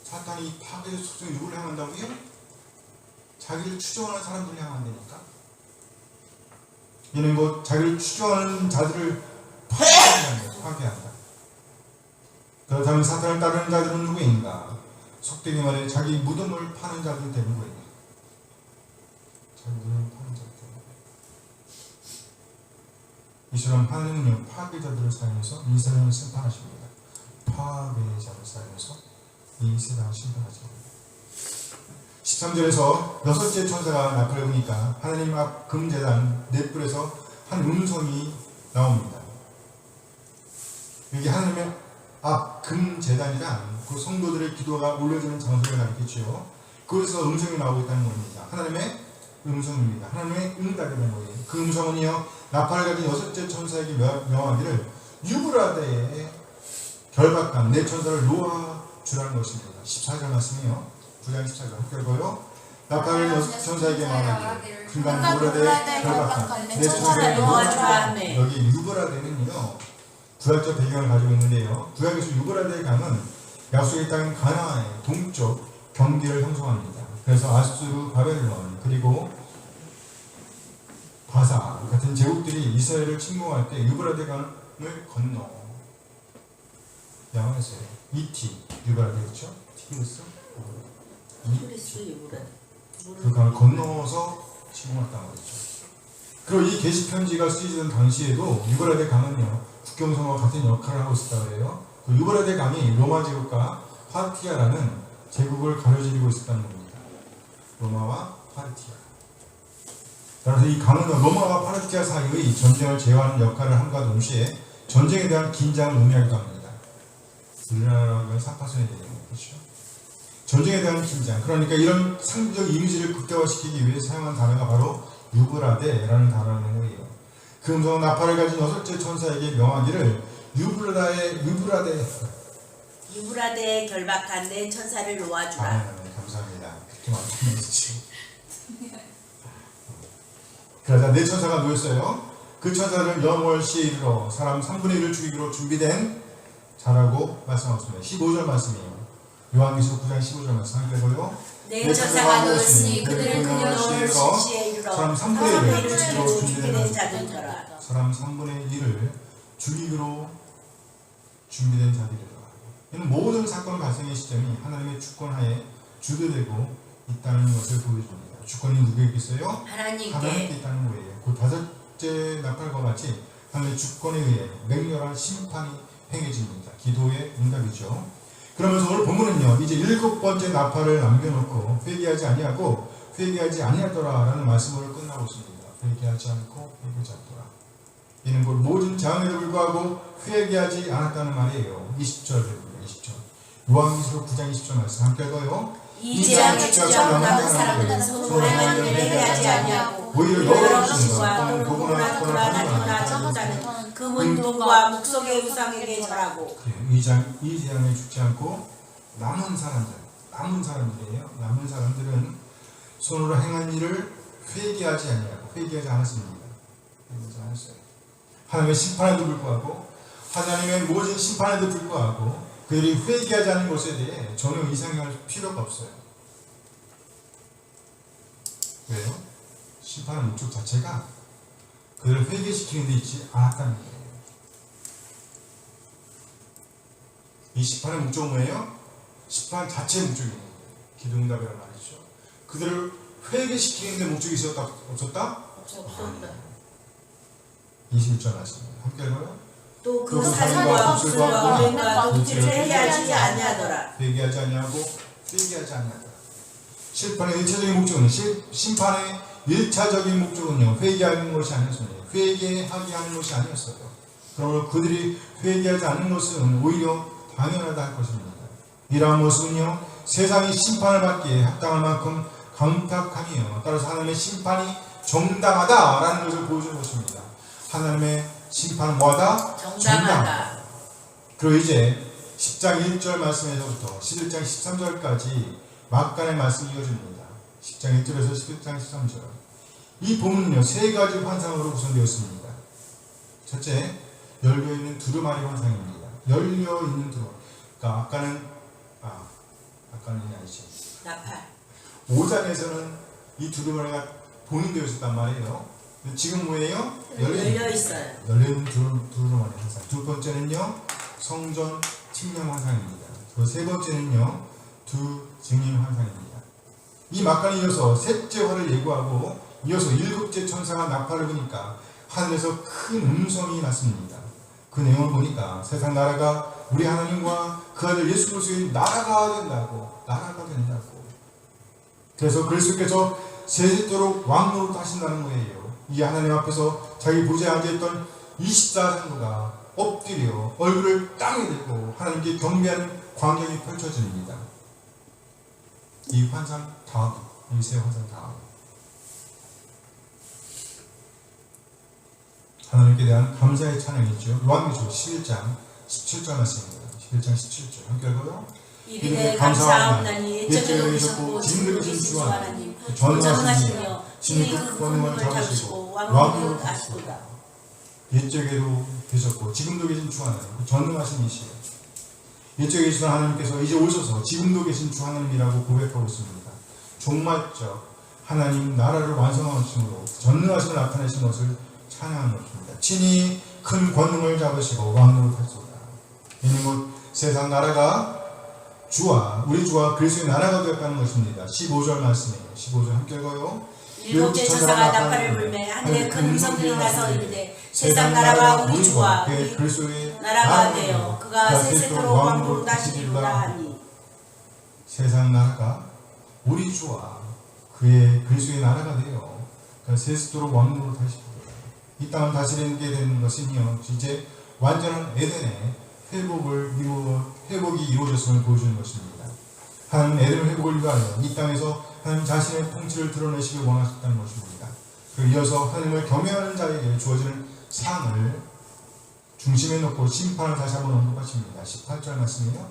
사탄이 이 파괴자 속성이 누구를 향한다고요? 자기를 추종하는 사람들을 향한다니까. 이는 곧 자기를 추종하는 자들을 파괴한다. 그렇다면 사탄을 따르는 자들은 누구인가? 속되게 말해 자기 무덤을 파는 자들 되는 거예요. 자기 무덤을 파는 자들 되는 거예요. 이처럼 하나님은요, 파괴자들을 사용해서 이 세상을 심판하십니다. 파괴자를 사용해서 이 세상을 심판하십니다. 13절에서 여섯째 천사가 나팔을 부니까 하나님 앞 금제단 넷불에서 한 음성이 나옵니다. 여기 하나님의 앞 금제단이란 그 성도들의 기도가 올려지는 장소를 가리키죠. 그래서 음성이 나오고 있다는 겁니다. 하나님의 음성입니다. 하나님의 응답이라는 거예요. 그 음성은요, 나팔을 가진 여섯째 천사에게 명하기를 유브라데에 결박한 네 천사를 놓아주라는 것입니다. 14절 말씀이요. 9장 14절 함께 읽어요. 나팔을 여섯 천사에게 말하기를 그가 유브라데에 결박한 네 천사를 놓아주라. 여기 유브라데는요, 구약적 배경을 가지고 있는데요, 구약에서 유브라데의 강은 약속의 땅 가나안의 동쪽 경계를 형성합니다. 그래서 아수르, 바벨론, 그리고 바사 같은 제국들이 이스라엘을 침공할 때 유브라데 강을 건너 양원했어요. 이티, 유브라데 그렇죠? 티그리스, 그 강을 건너서 침공했다는 거죠. 그리고 이 게시 편지가 쓰여지던 당시에도 유브라데 강은요, 국경선과 같은 역할을 하고 있었다고 해요. 그 유브라데 강이 로마 제국과 파르티아라는 제국을 가로지르고 있었다는 겁니다. 로마와 파르티아. 따라서 이 강은 로마와 파르티아 사이의 전쟁을 제어하는 역할을 함과 동시에 전쟁에 대한 긴장을 의미하기도 합니다. 우리나라가 사파선이 되는 거죠. 전쟁에 대한 긴장. 그러니까 이런 상징적 이미지를 극대화시키기 위해 사용한 단어가 바로 유브라데라는 단어라는 거예요. 금속 나팔을 가진 6째 천사에게 명하기를
유브라데에 결박한 내 천사를 놓아주라.
네, 감사합니다. 그렇게 말씀하시죠. 그러자 네 천사가 놓였어요. 그 천사를 영월시에 이르러 사람 3분의 1을 죽이기로 준비된 자라고 말씀하셨습니다. 15절 말씀이에요. 요한계시록 9장 15절 말씀 한번
네 천사가 놓였으니 그들은 그녀를
시에 이르러
사람 3분의 1을 죽이기로 준비된
자들이더라.
사람 3분의 1을 죽이기로 준비된 자들이더라. 이는 모든 사건 발생의 시점이 하나님의 주권하에 주도되고 있다는 것을 보여줍니다. 주권이 누구에게 있어요? 하나님께 있다는 거예요. 그 5째 나팔과 같이 하나님의 주권에 의해 맹렬한 심판이 행해집니다. 기도의 응답이죠. 그러면서 오늘 본문은요, 이제 7번째 나팔을 남겨놓고 회개하지 아니하더라 라는 말씀으로 끝나고 있습니다. 회개하지 않고 회개하지 않더라. 이는 곧 모든 장애에도 불구하고 회개하지 않았다는 말이에요. 20절 요한계시록 9장 20절 말씀 함께 읽어요.
이 재앙에 죽지 않고 남은 사람들은 손으로 행한 일을 회개하지 아니하고
오히려
여러
것인가
것과 또는 보거나 듣거나 다니거나 전자는 그 문동과 묵속의 우상에게 절하고.
이 재앙에 죽지 않고 남은 사람들이에요. 남은 사람들은 손으로 행한 일을 회개하지 않았습니다. 회개하지 않았어요. 하나님의 심판에도 불구하고, 하나님의 모든 심판에도 불구하고 그들이 회개하지 않는 것에 대해 전혀 이상할 필요가 없어요. 왜요? 심판의 목적 자체가 그들을 회개시키는 데 있지 않았다는 거예요. 이 심판의 목적은 뭐예요? 심판 자체의 목적이에요. 기도응답이라는 말이죠. 그들을 회개시키는 데 목적이 있었다? 없었다?
없었다.
21절 말씀입니다. 함께 읽어요.
또 그 살과 구슬과 은행과 도둑질을 회개하지 아니하더라.
회개하지 아니하더라. 심판의 1차적인 목적은 심판의 1차적인 목적은요, 회개하는 것이 아니었습니다. 회개하게 하는 것이 아니었어요. 그러므로 그들이 회개하지 않는 것은 오히려 당연하다 할 것입니다. 이러한 모습은요, 세상이 심판을 받기에 합당할 만큼 강팍함이에요. 따라서 하나님의 심판이 정당하다라는 것을 보여주는 것입니다. 하나님의 심판은 뭐하다?
정당하다.
그리고 이제 10장 1절 말씀에서부터 11장 13절까지 막간의 말씀이 이어집니다. 10장 1절에서 11장 13절. 이 본문은요, 3가지 환상으로 구성되었습니다. 첫째, 열려있는 두루마리 환상입니다. 열려있는 두루마리. 그러니까 아까는 아니지.
나팔.
5장에서는 이 두루마리가 봉인되어 있었단 말이에요. 지금 뭐예요?
열려있어요.
열려있는 두루마리 환상. 두 번째는요, 성전 침략 환상입니다. 그리고 세 번째는요, 두 증인 환상입니다. 이 막간에 이어서 셋째 화를 예고하고 이어서 7째 천사가 나팔을 부니까 하늘에서 큰 음성이 났습니다. 그 내용을 보니까 세상 나라가 우리 하나님과 그 아들 예수 그리스도의 나라가 된다고. 그래서 그리스도께서 세세토록 왕노릇 하신다는 거예요. 이 하나님 앞에서 자기 보좌에 앉아있던 24장로가 엎드려 얼굴을 땅에 대고 하나님께 경배하는 광경이 펼쳐집니다. 이 환상 다음, 이 세 환상 다음, 하나님께 대한 감사의 찬양이죠. 요한계시록 11장 17절 말씀입니다. 11장 17절 함께 읽어요.
이르되 감사하옵나니 옛적에 계셨고 지금도 계신 주 하나님 전능하시며 친히 그 권능을 잡으시고 왕노릇 하시도다.
옛적에도 계셨고 지금도 계신 주 하나님, 전능하신 이시여. 옛적에 계시던 하나님께서 이제 오셔서 지금도 계신 주 하나님이라고 고백하고 있습니다. 종말적 하나님 나라를 완성하심으로 전능하심을 나타내신 것을 찬양하는 것입니다. 친히 큰 권능을 잡으시고 왕노릇 하시도다. 이는 곧 세상 나라가 우리 주와 그리스도의 나라가 되었다는 것입니다. 15절 말씀이에요. 15절 함께 읽어요.
7째 천사가 나팔을 불매 하늘에 큰 음성들이 나서 이르되 세상 나라가 우리 주와
그리스도의
나라가 되어 그가 세세토록 왕노릇 하시리로다 하니.
세상 나라가 우리 주와 그의 그리스도의 나라가 되어 그가 세세토록 왕노릇 하시리로다. 이 땅을 다스리게 되는 것은요, 이제 완전한 에덴의 회복이 이루어졌음을 보여주는 것입니다. 하나님은 에덴의 회복을 위하여 이 땅에서 하나님 자신의 통치를 드러내시길 원하셨다는 것입니다. 이어서 하나님을 경외하는 자에게 주어지는 상을 중심에 놓고 심판을 다시 한번 언급하십니다. 18절 말씀이에요.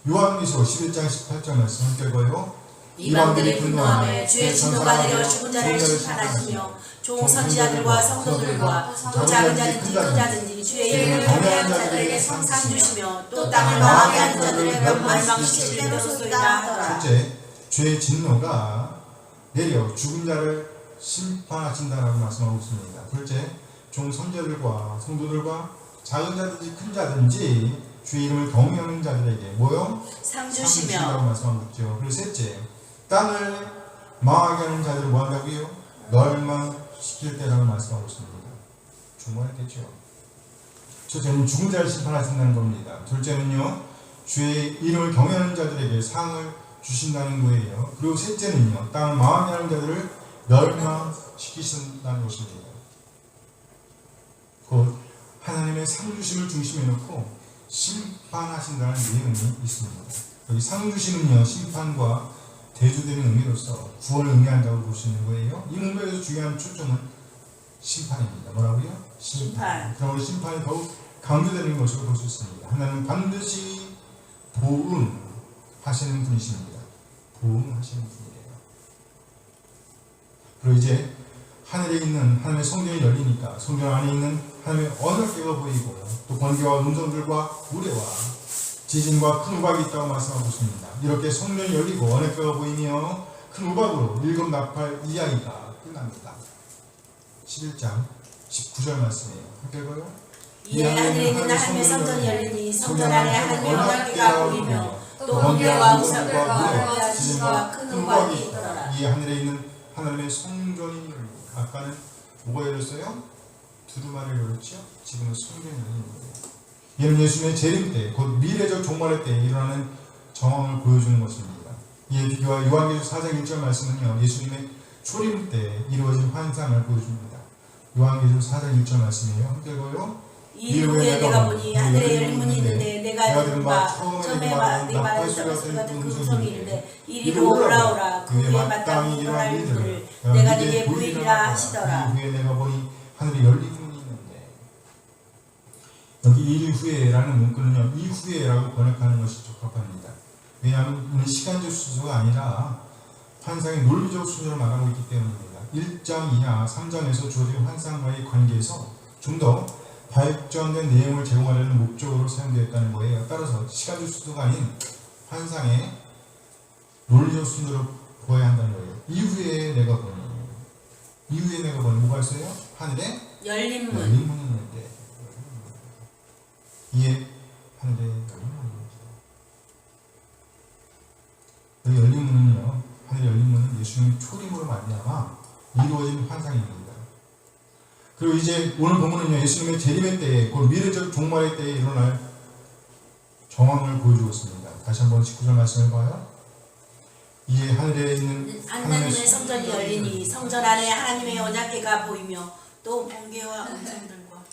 요한계시록 11장 18절 말씀 함께 읽어요.
이방들이 분노하며 주의 진노가 내려 죽은 자를 심판하시며 종 선지자들과 성도들과 또 작은 자든지 큰 자든지 주의 이름을 경외하는 자들에게 상 주시며 또 땅을 망하게 하는 자들의 멸망시킬 때로소이다 하더라.
첫째, 주의 진노가 내려 죽은 자를 심판하신다라고 말씀하고 있습니다. 둘째, 종 선지자들과 성도들과 작은 자든지 큰 자든지 주의 이름을 경외하는 자들에게 뭐요?
상
주시라고
주시며
말씀하고 있죠. 그리고 셋째, 땅을 망하게 하는 자들을 뭐 한다고요? 멸망시킬 때라고 말씀하고 있습니다. 주목했겠죠. 첫째는 죽은 자를 심판하신다는 겁니다. 둘째는요, 주의 이름을 경외하는 자들에게 상을 주신다는 거예요. 그리고 셋째는요, 땅을 망하게 하는 자들을 멸망시키신다는 것입니다. 곧 하나님의 상 주심을 중심에 놓고 심판하신다는 내용이 있습니다. 여기 상 주심은요, 심판과 대조되는 의미로서 구원을 의미한다고 볼 수 있는 거예요. 이 문맥에서 중요한 초점은 심판입니다. 뭐라고요?
심판.
그러므로 심판이 더욱 강조되는 것으로 볼 수 있습니다. 하나님은 반드시 보응하시는 분이십니다. 보응하시는 분이에요. 그리고 이제 하늘에 있는 하나님의 성전이 열리니까 성전 안에 있는 하나님의 언약궤가 보이고 또 번개와 음성들과 우레와 지진과 큰 우박이 있다고 말씀하고 있습니다. 이렇게 성전이 열리고 언약궤가 보이며 큰 우박으로 일곱 나팔 이야기가 끝납니다. 11장 19절 말씀이에요. 함께 읽어요.
이에 하늘에 있는 하나님의 성전이 열리니 성전 안에 하나님의 언약궤가 보이며 또 번개와 우박과 지진과 큰 우박이 있더라.
이에 하늘에 있는 하나님의 성전이 열리니 아까는 뭐가 열렸어요? 두루마리를 열렸죠? 지금은 성전이 열리는 거예요. 이는 예수님의 재림 때, 곧 미래적 종말의 때에 일어나는 정황을 보여주는 것입니다. 이에 비교와 요한계시록 4장 1절 말씀은요, 예수님의 초림 때 이루어진 환상을 보여줍니다. 요한계시록 4장 1절 말씀이에요. 함께 읽어요.
이 후에 내가 보니 하늘에 열린 문이 있는데 내가 들은 바 처음에 내가 말한 것과 같은 그 음성이 이르되 이리로 올라오라. 그 위에 마땅히 일어날 일들을 내가 네게 보이리라 하시더라.
이 후에 내가 보니 하늘에 열린 문이 있는데, 여기 일 후에라는 문구는요, 이후에라고 번역하는 것이 적합합니다. 왜냐하면 시간적 순서가 아니라 환상의 논리적 순서를 말하고 있기 때문입니다. 1장 이하 3장에서 주어진 환상과의 관계에서 좀 더 발전된 내용을 제공하려는 목적으로 사용되었다는 거예요. 따라서 시간적 순서가 아닌 환상의 논리적 순서로 보아야 한다는 거예요. 이후에 내가 보니 뭐가 있어요? 하늘에
열린 문.
열린 문이 있는데, 이에 하늘에 열린 문입니다. 여기 열린 문은요, 하늘에 열린 문은 예수님의 초림으로 말미암아 이루어진 환상입니다. 그리고 이제 오늘 본문은요, 예수님의 재림의 때에, 곧 미래적 종말의 때에 일어날 정황을 보여주고 있습니다. 다시 한번 19절 말씀을 봐요. 이에 하늘에 있는
하나님의 성전이 열리니 성전 안에 하나님의 언약궤가 보이며 또 번개와 음성들과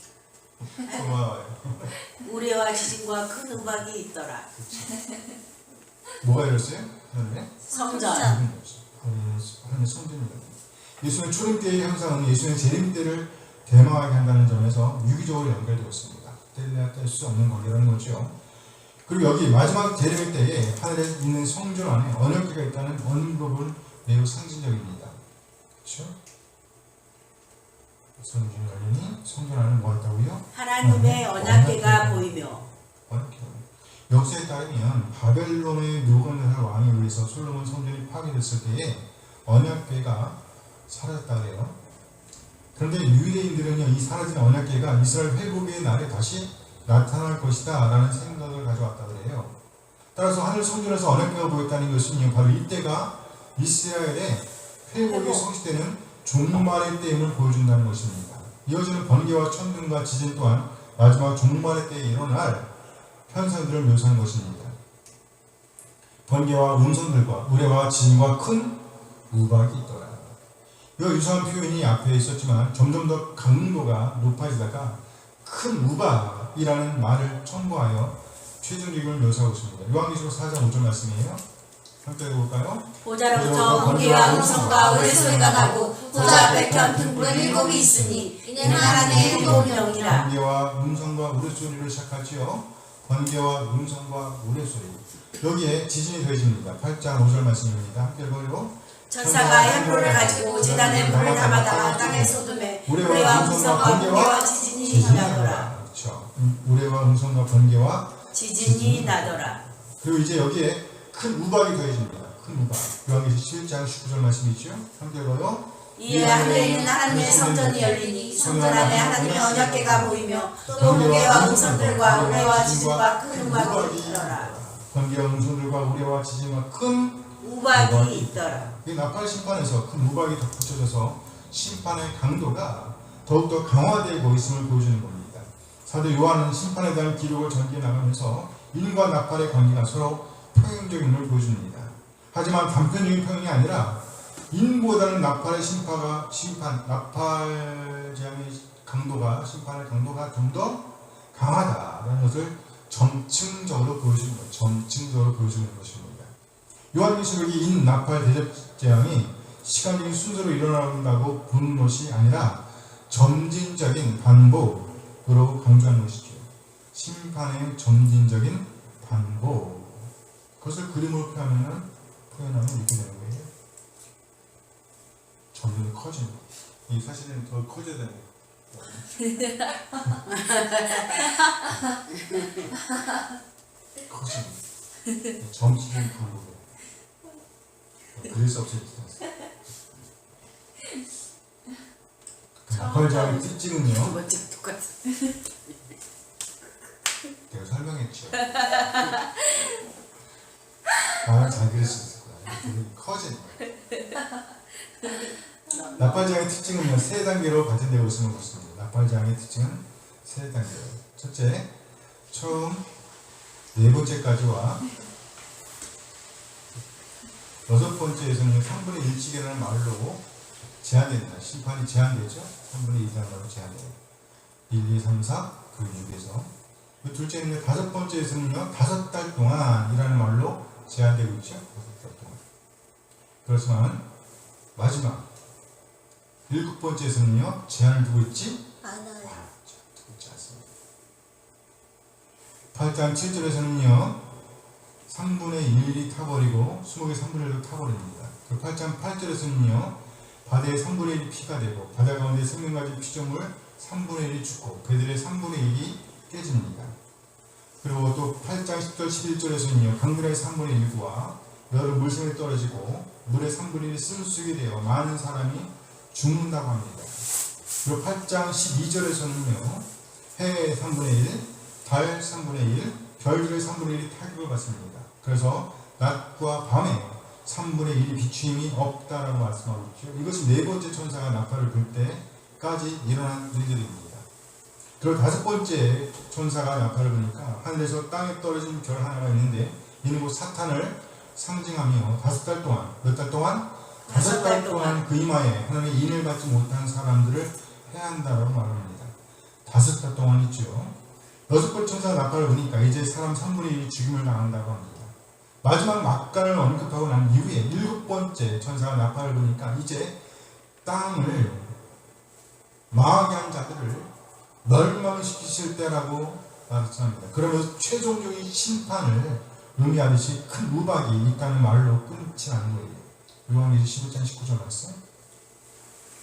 우레와 지진과 큰 우박이 있더라.
뭐가 열렸어요? 하늘에?
성전.
하나님의 성전이거든요. 예수님의 초림 때의 형상은 예수님의 재림 때를 대망하게 한다는 점에서 유기적으로 연결되어 있습니다. 뗄 수 없는 관계라는 거죠. 그리고 여기 마지막 재림 때에 하늘에 있는 성전 안에 언약궤가 있다는 언급은 매우 상징적입니다. 그렇죠? 성전이 열리니 성전 안에 뭐가 있다고요?
하나님의 언약궤가 보이며.
언약궤. 역사에 따르면 바벨론의 느부갓네살 왕에 의해서 솔로몬 성전이 파괴됐을 때에 언약궤가 사라졌다 그래요. 그런데 유대인들은요, 이 사라진 언약궤가 이스라엘 회복의 날에 다시 나타날 것이다 라는 생각을 가져왔다 그래요. 따라서 하늘 성전에서 언약궤가 보였다는 것은요, 바로 이때가 이스라엘의 회복이 성취되는 종말의 때임을 보여준다는 것입니다. 이어지는 번개와 천둥과 지진 또한 마지막 종말의 때에 일어날 현상들을 묘사하는 것입니다. 번개와 음성들과 우레와 지진과 큰 우박이 있더라. 이와 유사한 표현이 앞에 있었지만 점점 더 강도가 높아지다가 큰 우박이라는 말을 첨부하여 최종 기록을 묘사하고 있습니다. 요한계시록 4장 5절 말씀이에요. 함께 볼까요?
보좌로부터 번개와 음성과 우레소리가 나고 보좌 앞에 켠 등불 7이 있으니 이는 하나님의 일곱 영이라.
번개와 음성과 우레소리를 시작하지요. 번개와 음성과 우레소리. 여기에 지진이 더해집니다. 8장 5절 말씀입니다. 함께 읽어요.
천사가 횃불을 가지고 제단에 불을 담아다가 땅에 쏟음에 우레와 음성과 번개와 지진이 나더라.
그렇죠. 우레와 음성과 번개와
지진이 나더라.
그리고 이제 여기에 큰 우박이 더해집니다. 큰 우박. 요한계시 7장 19절 말씀이죠. 함께 읽어요.
이에 하늘에 있는 하나님의 성전이 열리니 성전 안에 하나님의 언약궤가 보이며 또 번개와 음성들과 우레와 지진과 큰 우박이 있더라.
번개와 음성들과 우레와 지진과 큰
우박이 있더라.
이 나팔 심판에서 큰 우박이 덧붙여져서 심판의 강도가 더욱더 강화되고 있음을 보여주는 겁니다. 사도 요한은 심판에 대한 기록을 전개해 나가면서 인과 나팔의 관계가 서로 평행적임을 보여줍니다. 하지만 단편적인 평행이 아니라 인보다는 나팔의 나팔 재앙의 강도가, 심판의 강도가 좀 더 강하다라는 것을 점층적으로 보여주는 것, 점층적으로 보여주는 것입니다. 요한계시록이 인 나팔 대접 재앙이 시간적인 순서로 일어난다고 보는 것이 아니라 점진적인 반복으로 강조하는 것이죠. 심판의 점진적인 반복. 그것을 그림으로 표현하면 이렇게 되는 거예요. 점점 커지는 거. 이 사실은 더 커져야 되는 거. 커지는 거. 점진적인 반복. 그래서 없어졌어요. 나팔장의 특징은요.
멋지 똑같아.
내가 설명했죠. 나는 잘 그릴 수 있을 거야. 되게 커지는 거야. 나팔장의 특징은요, 세 단계로 발전되고 있음을 보습니다. 나팔장의 특징은 세 단계로. 첫째, 처음 네 번째까지와 여섯 번째에서는 3분의 1씩이라는 말로 제한됩니다. 심판이 제한되죠. 3분의 1이라는 말로 제한돼요. 1, 2, 3, 4, 그리고 6에서. 둘째는 다섯 번째에서는요, 5달 동안이라는 말로 제한되고 있죠. 5달 동안. 그렇지만 마지막 7번째에서는요, 제한을 두고 있지
않아요.
두고 있지 않습니다. 8장 7절에서는요, 3분의 1이 타버리고 20개 3분의 1도 타버립니다. 8장 8절에서는요, 바다의 3분의 1이 피가 되고 바다 가운데 생명가진 피조물 3분의 1이 죽고 배들의 3분의 1이 깨집니다. 그리고 또 8장 10절 11절에서는요, 강물의 3분의 1과 여러 물샘에 떨어지고 물의 3분의 1이 쓸수있게 되어 많은 사람이 죽는다고 합니다. 그리고 8장 12절에서는요, 해의 3분의 1, 달 3분의 1, 별들의 3분의 1이 타격을 받습니다. 그래서 낮과 밤에 3분의 1이 비추임이 없다라고 말씀하고 있죠. 이것이 네 번째 천사가 나팔을 불 때까지 일어난 일들입니다. 그리고 다섯 번째 천사가 나팔을 부니까 하늘에서 땅에 떨어진 별 하나가 있는데 이는 곧 사탄을 상징하며 5달 동안, 몇 달 동안? 5달 동안 그 이마에 하나님의 인을 받지 못한 사람들을 해한다라고 말합니다. 5달 동안이죠. 여섯 번째 천사가 나팔을 부니까 이제 사람 3분의 1이 죽임을 당한다고 합니다. 마지막 막간을 언급하고 난 이후에 7번째 천사가 나팔을 부니까 이제 땅을 망하게 한 자들을 멸망시키실 때라고 말씀합니다. 그러면서 최종적인 심판을 의미하듯이 큰 우박이 이 땅의 말로 끊지 않는 거예요. 요한계시 15장 19절 말씀.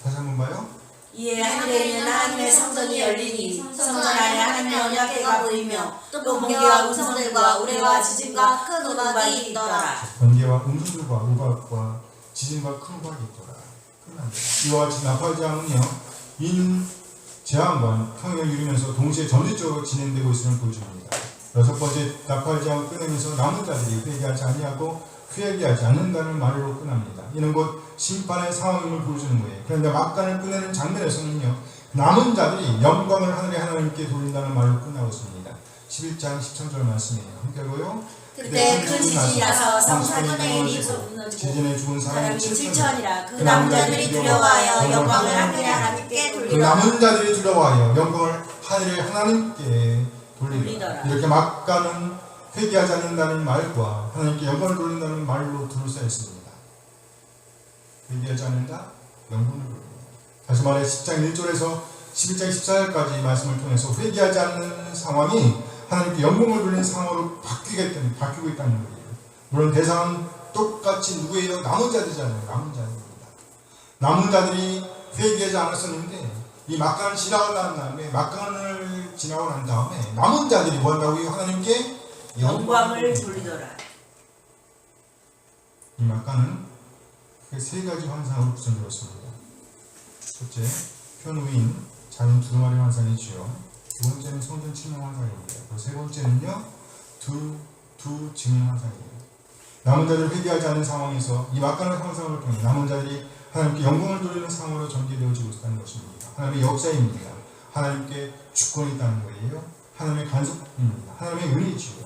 다시 한번 봐요.
이에 하늘에 있는 하나님의 성전이 열리니 성전 안에 하나님의 언약궤가 보이며 또 번개와 음성들과 우레와 지진과 큰 우박이 있더라.
번개와 음성들과 우박과 지진과 큰 우박이 있더라. 끝납니다. 이와 같이 나팔장은요, 인 재앙과 평행을 이루면서 동시에 점진적으로 진행되고 있음을 보여줍니다. 여섯 번째 나팔장을 끝내면서 남은 자들이 회개하지 아니하고 회개하지 않는다는 말로 끝납니다. 이는 곧 심판의 상황임을 보여주는 거예요. 그런데 막간을 끝내는 장면에서는요, 남은 자들이 영광을 하늘의 하나님께 돌린다는 말로 끝나고 있습니다. 11장 13절 말씀이에요. 함께 보요.
그때 큰 지진이 나서 성산의 일이 무너지고
지진에 죽은 사람이
7천이라. 그 남은 자들이 두려워하여 영광을 하늘의 하나님께
그
돌리더라.
남은 자들이 두려워하여 영광을 하늘의 하나님께 돌리더라. 이렇게 막간은 회개하지 않는다는 말과 하나님께 영광을 돌린다는 말로 둘러싸여 있습니다. 회개하지 않는다, 영광을 돌린다. 다시 말해 10장 1절에서 11장 14절까지 말씀을 통해서 회개하지 않는 상황이 하나님께 영광을 돌리는 상황으로 바뀌고 있다는 거예요. 물론 대상은 똑같이 누구예요? 남은 자들이잖아요. 남은 자들입니다. 남은 자들이 회개하지 않았었는데 이 막간을 지나고 난 다음에 막간을 지나고 난 다음에 남은 자들이 뭐 한다고요? 하나님께
영광을 돌리더라.
이 막간은 세 가지 환상으로 구성되었습니다. 첫째, 편우인 자연 두루마리 환상이지요. 두 번째는 성전 침명 환상입니다. 그리고 세 번째는요, 두 증인 환상이에요. 남은 자들을 회개하지 않는 상황에서 이 막간의 환상을 통해 남은 자들이 하나님께 영광을 돌리는 상황으로 전개되어지고 있다는 것입니다. 하나님의 역사입니다. 하나님께 주권이 있다는 거예요. 하나님의 간섭입니다. 하나님의 은혜이지요.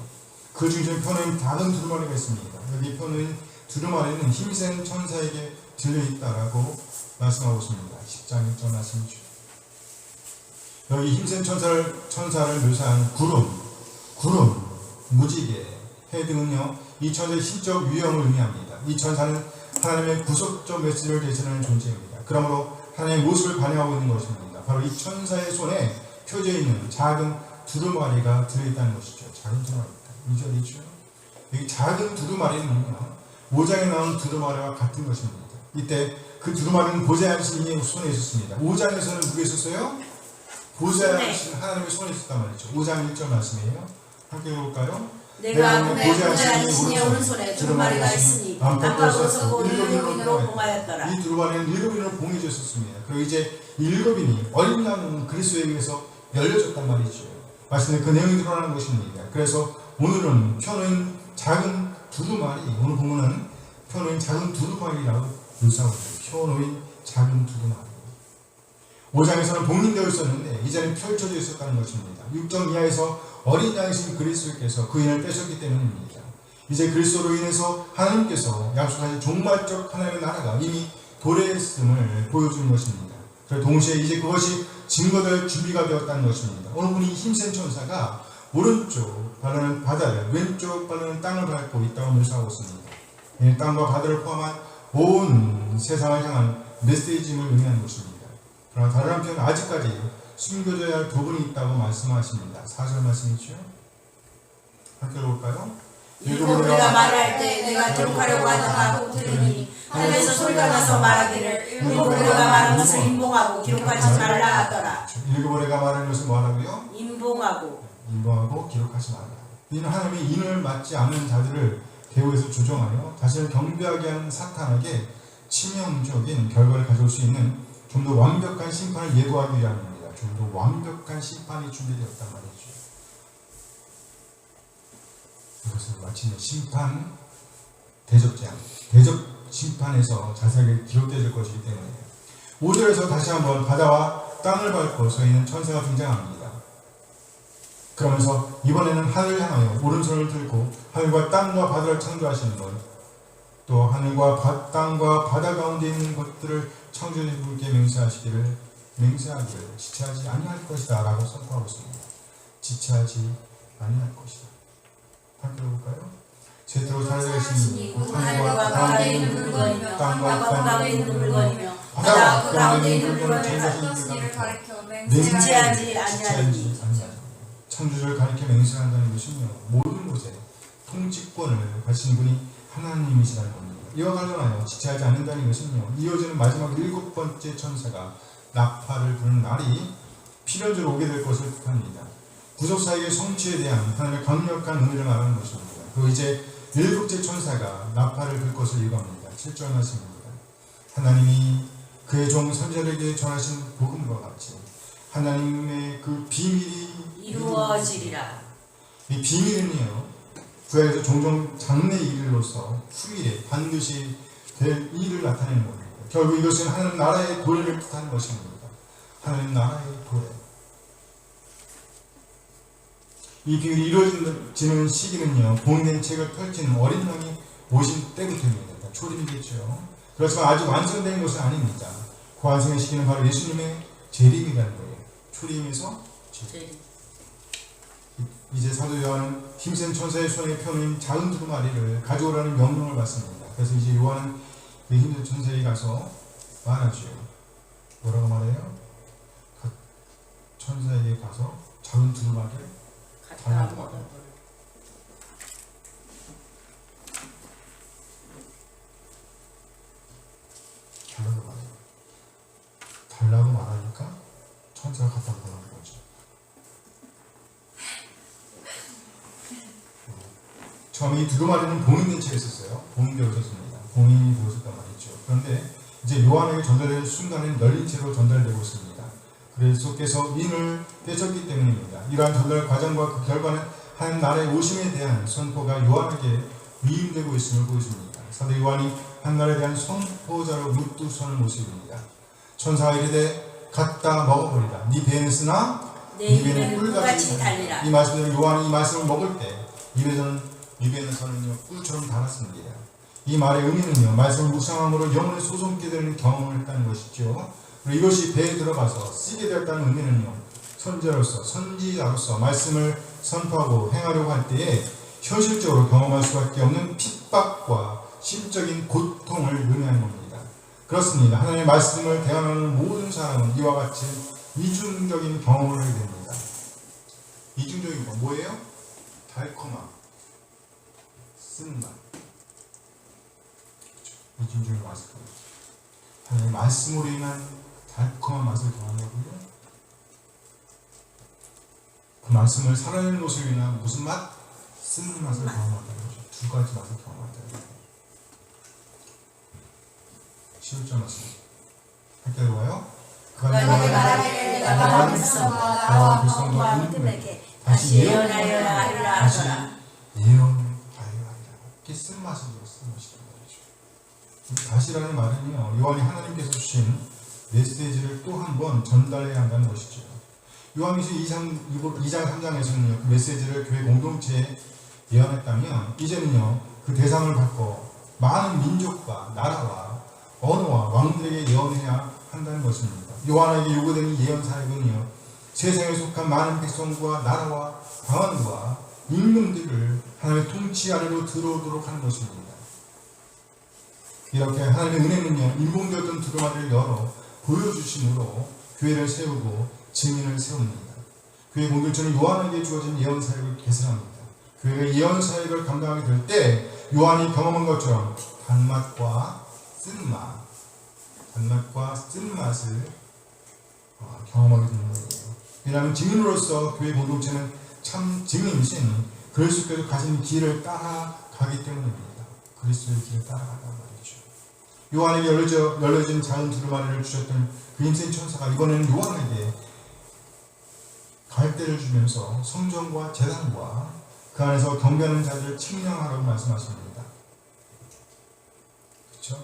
그 중심에 편우인 작은 두루마리가 있습니다. 여기 편우인 두루마리는 힘센 천사에게 들려있다라고 말씀하고 있습니다. 10장 1절 말씀이죠. 여기 힘센 천사를 묘사한 구름, 무지개, 해 등은요, 이 천사의 신적 유형을 의미합니다. 이 천사는 하나님의 구속적 메시지를 대신하는 존재입니다. 그러므로 하나님의 모습을 반영하고 있는 것입니다. 바로 이 천사의 손에 펴져 있는 작은 두루마리가 들어있다는 것이죠. 작은 두루마리입니다. 2절이죠. 여기 작은 두루마리는요, 5장에 나온 두루마리와 같은 것입니다. 이때 그 두루마리는 보좌의 하나님의 손에 있었습니다. 5장에서는 누구에 있었어요? 보좌의 하나님의 손에 있었단 말이죠. 5장 1절 말씀이에요. 함께 읽어볼까요?
내가 보좌의 신의 오른손에 두루마리가 있으니 땅가로 섰고 일곱인으로 봉하였더라.
이 두루마리는 일곱인으로 봉해졌었습니다. 그리고 이제 일곱인이 어린 양 그리스도에 의해서 열려졌단 말이죠. 말씀에 그 내용이 드러나는 것입니다. 그래서 오늘은 편우인 작은 두루마리, 오늘 본문은 편우인 작은 두루마리라고 묘사하고 있습니다. 편우인 작은 두루마리. 5장에서는 봉인되어 있었는데 이제는 펼쳐져 있었다는 것입니다. 6장 이하에서 어린 양이신 그리스도께서 그 인을 떼셨기 때문입니다. 이제 그리스도로 인해서 하나님께서 약속하신 종말적 하나님의 나라가 이미 도래했음을 보여주는 것입니다. 그리고 동시에 이제 그것이 증거될 준비가 되었다는 것입니다. 오늘 보니 힘센 천사가 오른쪽 발로는 바다를, 왼쪽 발로는 땅을 밟고 있다고 묘사하고 있습니다. 땅과 바다를 포함한 온 세상을 향한 메시지임을 의미하는 것입니다. 그러나 다른 한편 아직까지 숨겨져야 할 부분이 있다고 말씀하십니다. 4절 말씀이죠. 함께 읽어볼까요?
일곱 우리가 말할 때 내가 기록하려고 하다가 꼭 들으니 하늘에서 소리가 나서 말하기를 일곱 우리가 말한 것을 인봉하고 기록하지 말라 하더라.
일곱 우리가 말하는 것을 뭐하라고요?
인봉하고
기록하지 말라. 이는 하나님의 인을 맞지 않는 자들을 배후에서 조종하여 자신을 경배하게 하는 사탄에게 치명적인 결과를 가져올 수 있는 좀 더 완벽한 심판을 예고하기 위함입니다. 좀 더 완벽한 심판이 준비되었단 말이죠. 이것은 마침내 심판 대접장, 대접 심판에서 자세하게 기록되어질 것이기 때문에 5절에서 다시 한번 바다와 땅을 밟고 서 있는 천사가 등장합니다. 그러면서 이번에는 하늘을 향하여 오른손을 들고 하늘과 땅과 바다를 창조하시는 분, 또 하늘과 땅과 바다 가운데 있는 것들을 창조주의 분께 맹세하기를 지체하지 아니할 것이다 라고 선포하고 있습니다. 지체하지 아니할 것이다. 함께 읽어볼까요? 제대로 살아계신
하늘과 가운데 있는 물건이며 땅과 가운데 있는 물건이며 바다 그 가운데 있는 물건을
어떤 일을 가리켜
맹세하지 아니하니.
창조주를 가리켜 맹세한다는 것은요, 모든 곳에 통치권을 가진 분이 하나님이시라는 겁니다. 이와 관련하여 지체하지 않는다는 것은요, 이어지는 마지막 7번째 천사가 나팔을 부는 날이 필연적으로 오게 될 것을 뜻합니다. 구속사역의 성취에 대한 하나님의 강력한 의미를 말하는 것입니다. 그리고 이제 7째 천사가 나팔을 불 것을 예고합니다. 7절 말씀입니다. 하나님이 그의 종 선지자에게 전하신 복음과 같이 하나님의 그 비밀이
이루어지리라.
이 비밀은요, 구약에서 종종 장래 일로서 후일에 반드시 될 일을 나타내는 겁니다. 결국 이것은 하나님 나라의 도래를 뜻하는 것입니다. 하나님 나라의 도래. 이 비밀이 이루어지는 시기는요, 봉인된 책을 펼치는 어린 양이 오신 때부터입니다. 초림이겠죠. 그렇지만 아직 완성된 것은 아닙니다. 그 완성의 시기는 바로 예수님의 재림이라는 거예요. 초림에서 재림. 이제 사도 요한은 힘센 천사의 손에 펴놓은 작은 두루마리를 가져오라는 명령을 받습니다. 그래서 이제 요한은 그 힘센 천사에게 가서 말하죠. 뭐라고 말해요? 천사에게 가서 작은 두루마리를 달라고 말해요. 달라고 말하니까 천사가 갖다 보는 거죠. 처음에 이 두루마리는 봉인된 채 있었어요. 봉인되어 있었습니다. 봉인이 되어 있었단 말이죠. 그런데 이제 요한에게 전달되는 순간에는 열린 채로 전달되고 있습니다. 그리스도께서 인을 떼셨기 때문입니다. 이러한 전달 과정과 그 결과는 한 나라의 오심에 대한 선포가 요한에게 위임되고 있음을 보여줍니다. 사도 요한이 한 나라에 대한 선포자로 묻듯 서는 모습입니다. 천사가 이르되 갖다 먹어버리라. 네 배는 쓰나
내 입에는 꿀같이 달리라.
이 말씀을 요한이 이 말씀을 먹을 때 입에는 서는요 꿀처럼 달았습니다. 이 말의 의미는요 말씀을 묵상함으로 영혼에 솟음게 되는 경험을 했다는 것이죠. 그리고 이것이 배에 들어가서 쓰게 되었다는 의미는요 선지자로서 말씀을 선포하고 행하려고 할 때에 현실적으로 경험할 수밖에 없는 핍박과 심적인 고통을 의미하는 겁니다. 그렇습니다. 하나님의 말씀을 대하는 모든 사람은 이와 같이 이중적인 경험을 하게 됩니다. 이중적인 건 뭐예요? 달콤함, 쓴맛. 이중적인 맛을 하나님의 말씀으로 인한 달콤한 맛을 경험하고요. 그 말씀을 살아내는 것으로 인한 무슨 맛? 쓴 맛을 경험한다는 거죠. 두 가지 맛을 경험한다는 거죠. 11절 말씀 함께 읽어봐요.
그가 말하기를 내가 나와 백성과 나와 백성과 믿음에게 다시 예언하여야 하리라 하더라.
이렇게 쓴맛을 쓴 것이란 말이죠. 다시라는 말은요 요한이 하나님께서 주신 메시지를 또 한 번 전달해야 한다는 것이죠. 요한계시록 2장 3장에서는요 그 메시지를 교회 공동체에 예언했다면 이제는요 그 대상을 바꿔 많은 민족과 나라와 언어와 왕들에게 예언해야 한다는 것입니다. 요한에게 요구되는 예언 사역은요 세상에 속한 많은 백성과 나라와 방언과 인민들을 하나님의 통치 아래로 들어오도록 하는 것입니다. 이렇게 하나님의 은혜는요 인공되었던 두루마리를 열어 보여주심으로 교회를 세우고 증인을 세웁니다. 교회 공동체는 요한에게 주어진 예언 사역을 개설합니다. 교회가 예언 사역을 감당하게 될 때 요한이 경험한 것처럼 단맛과 쓴맛을 경험하게 되는 거예요. 왜냐하면 증인으로서 교회 공동체는 참 증인이신 그리스도께서 가신 길을 따라가기 때문입니다. 그리스도의 길을 따라간단 말이죠. 요한에게 열려진 작은 두루마리를 주셨던 그 힘센 천사가 이번에는 요한에게 갈대를 주면서 성전과 제단과 그 안에서 경배하는 자들을 측량하라고 말씀하십니다. 그렇죠?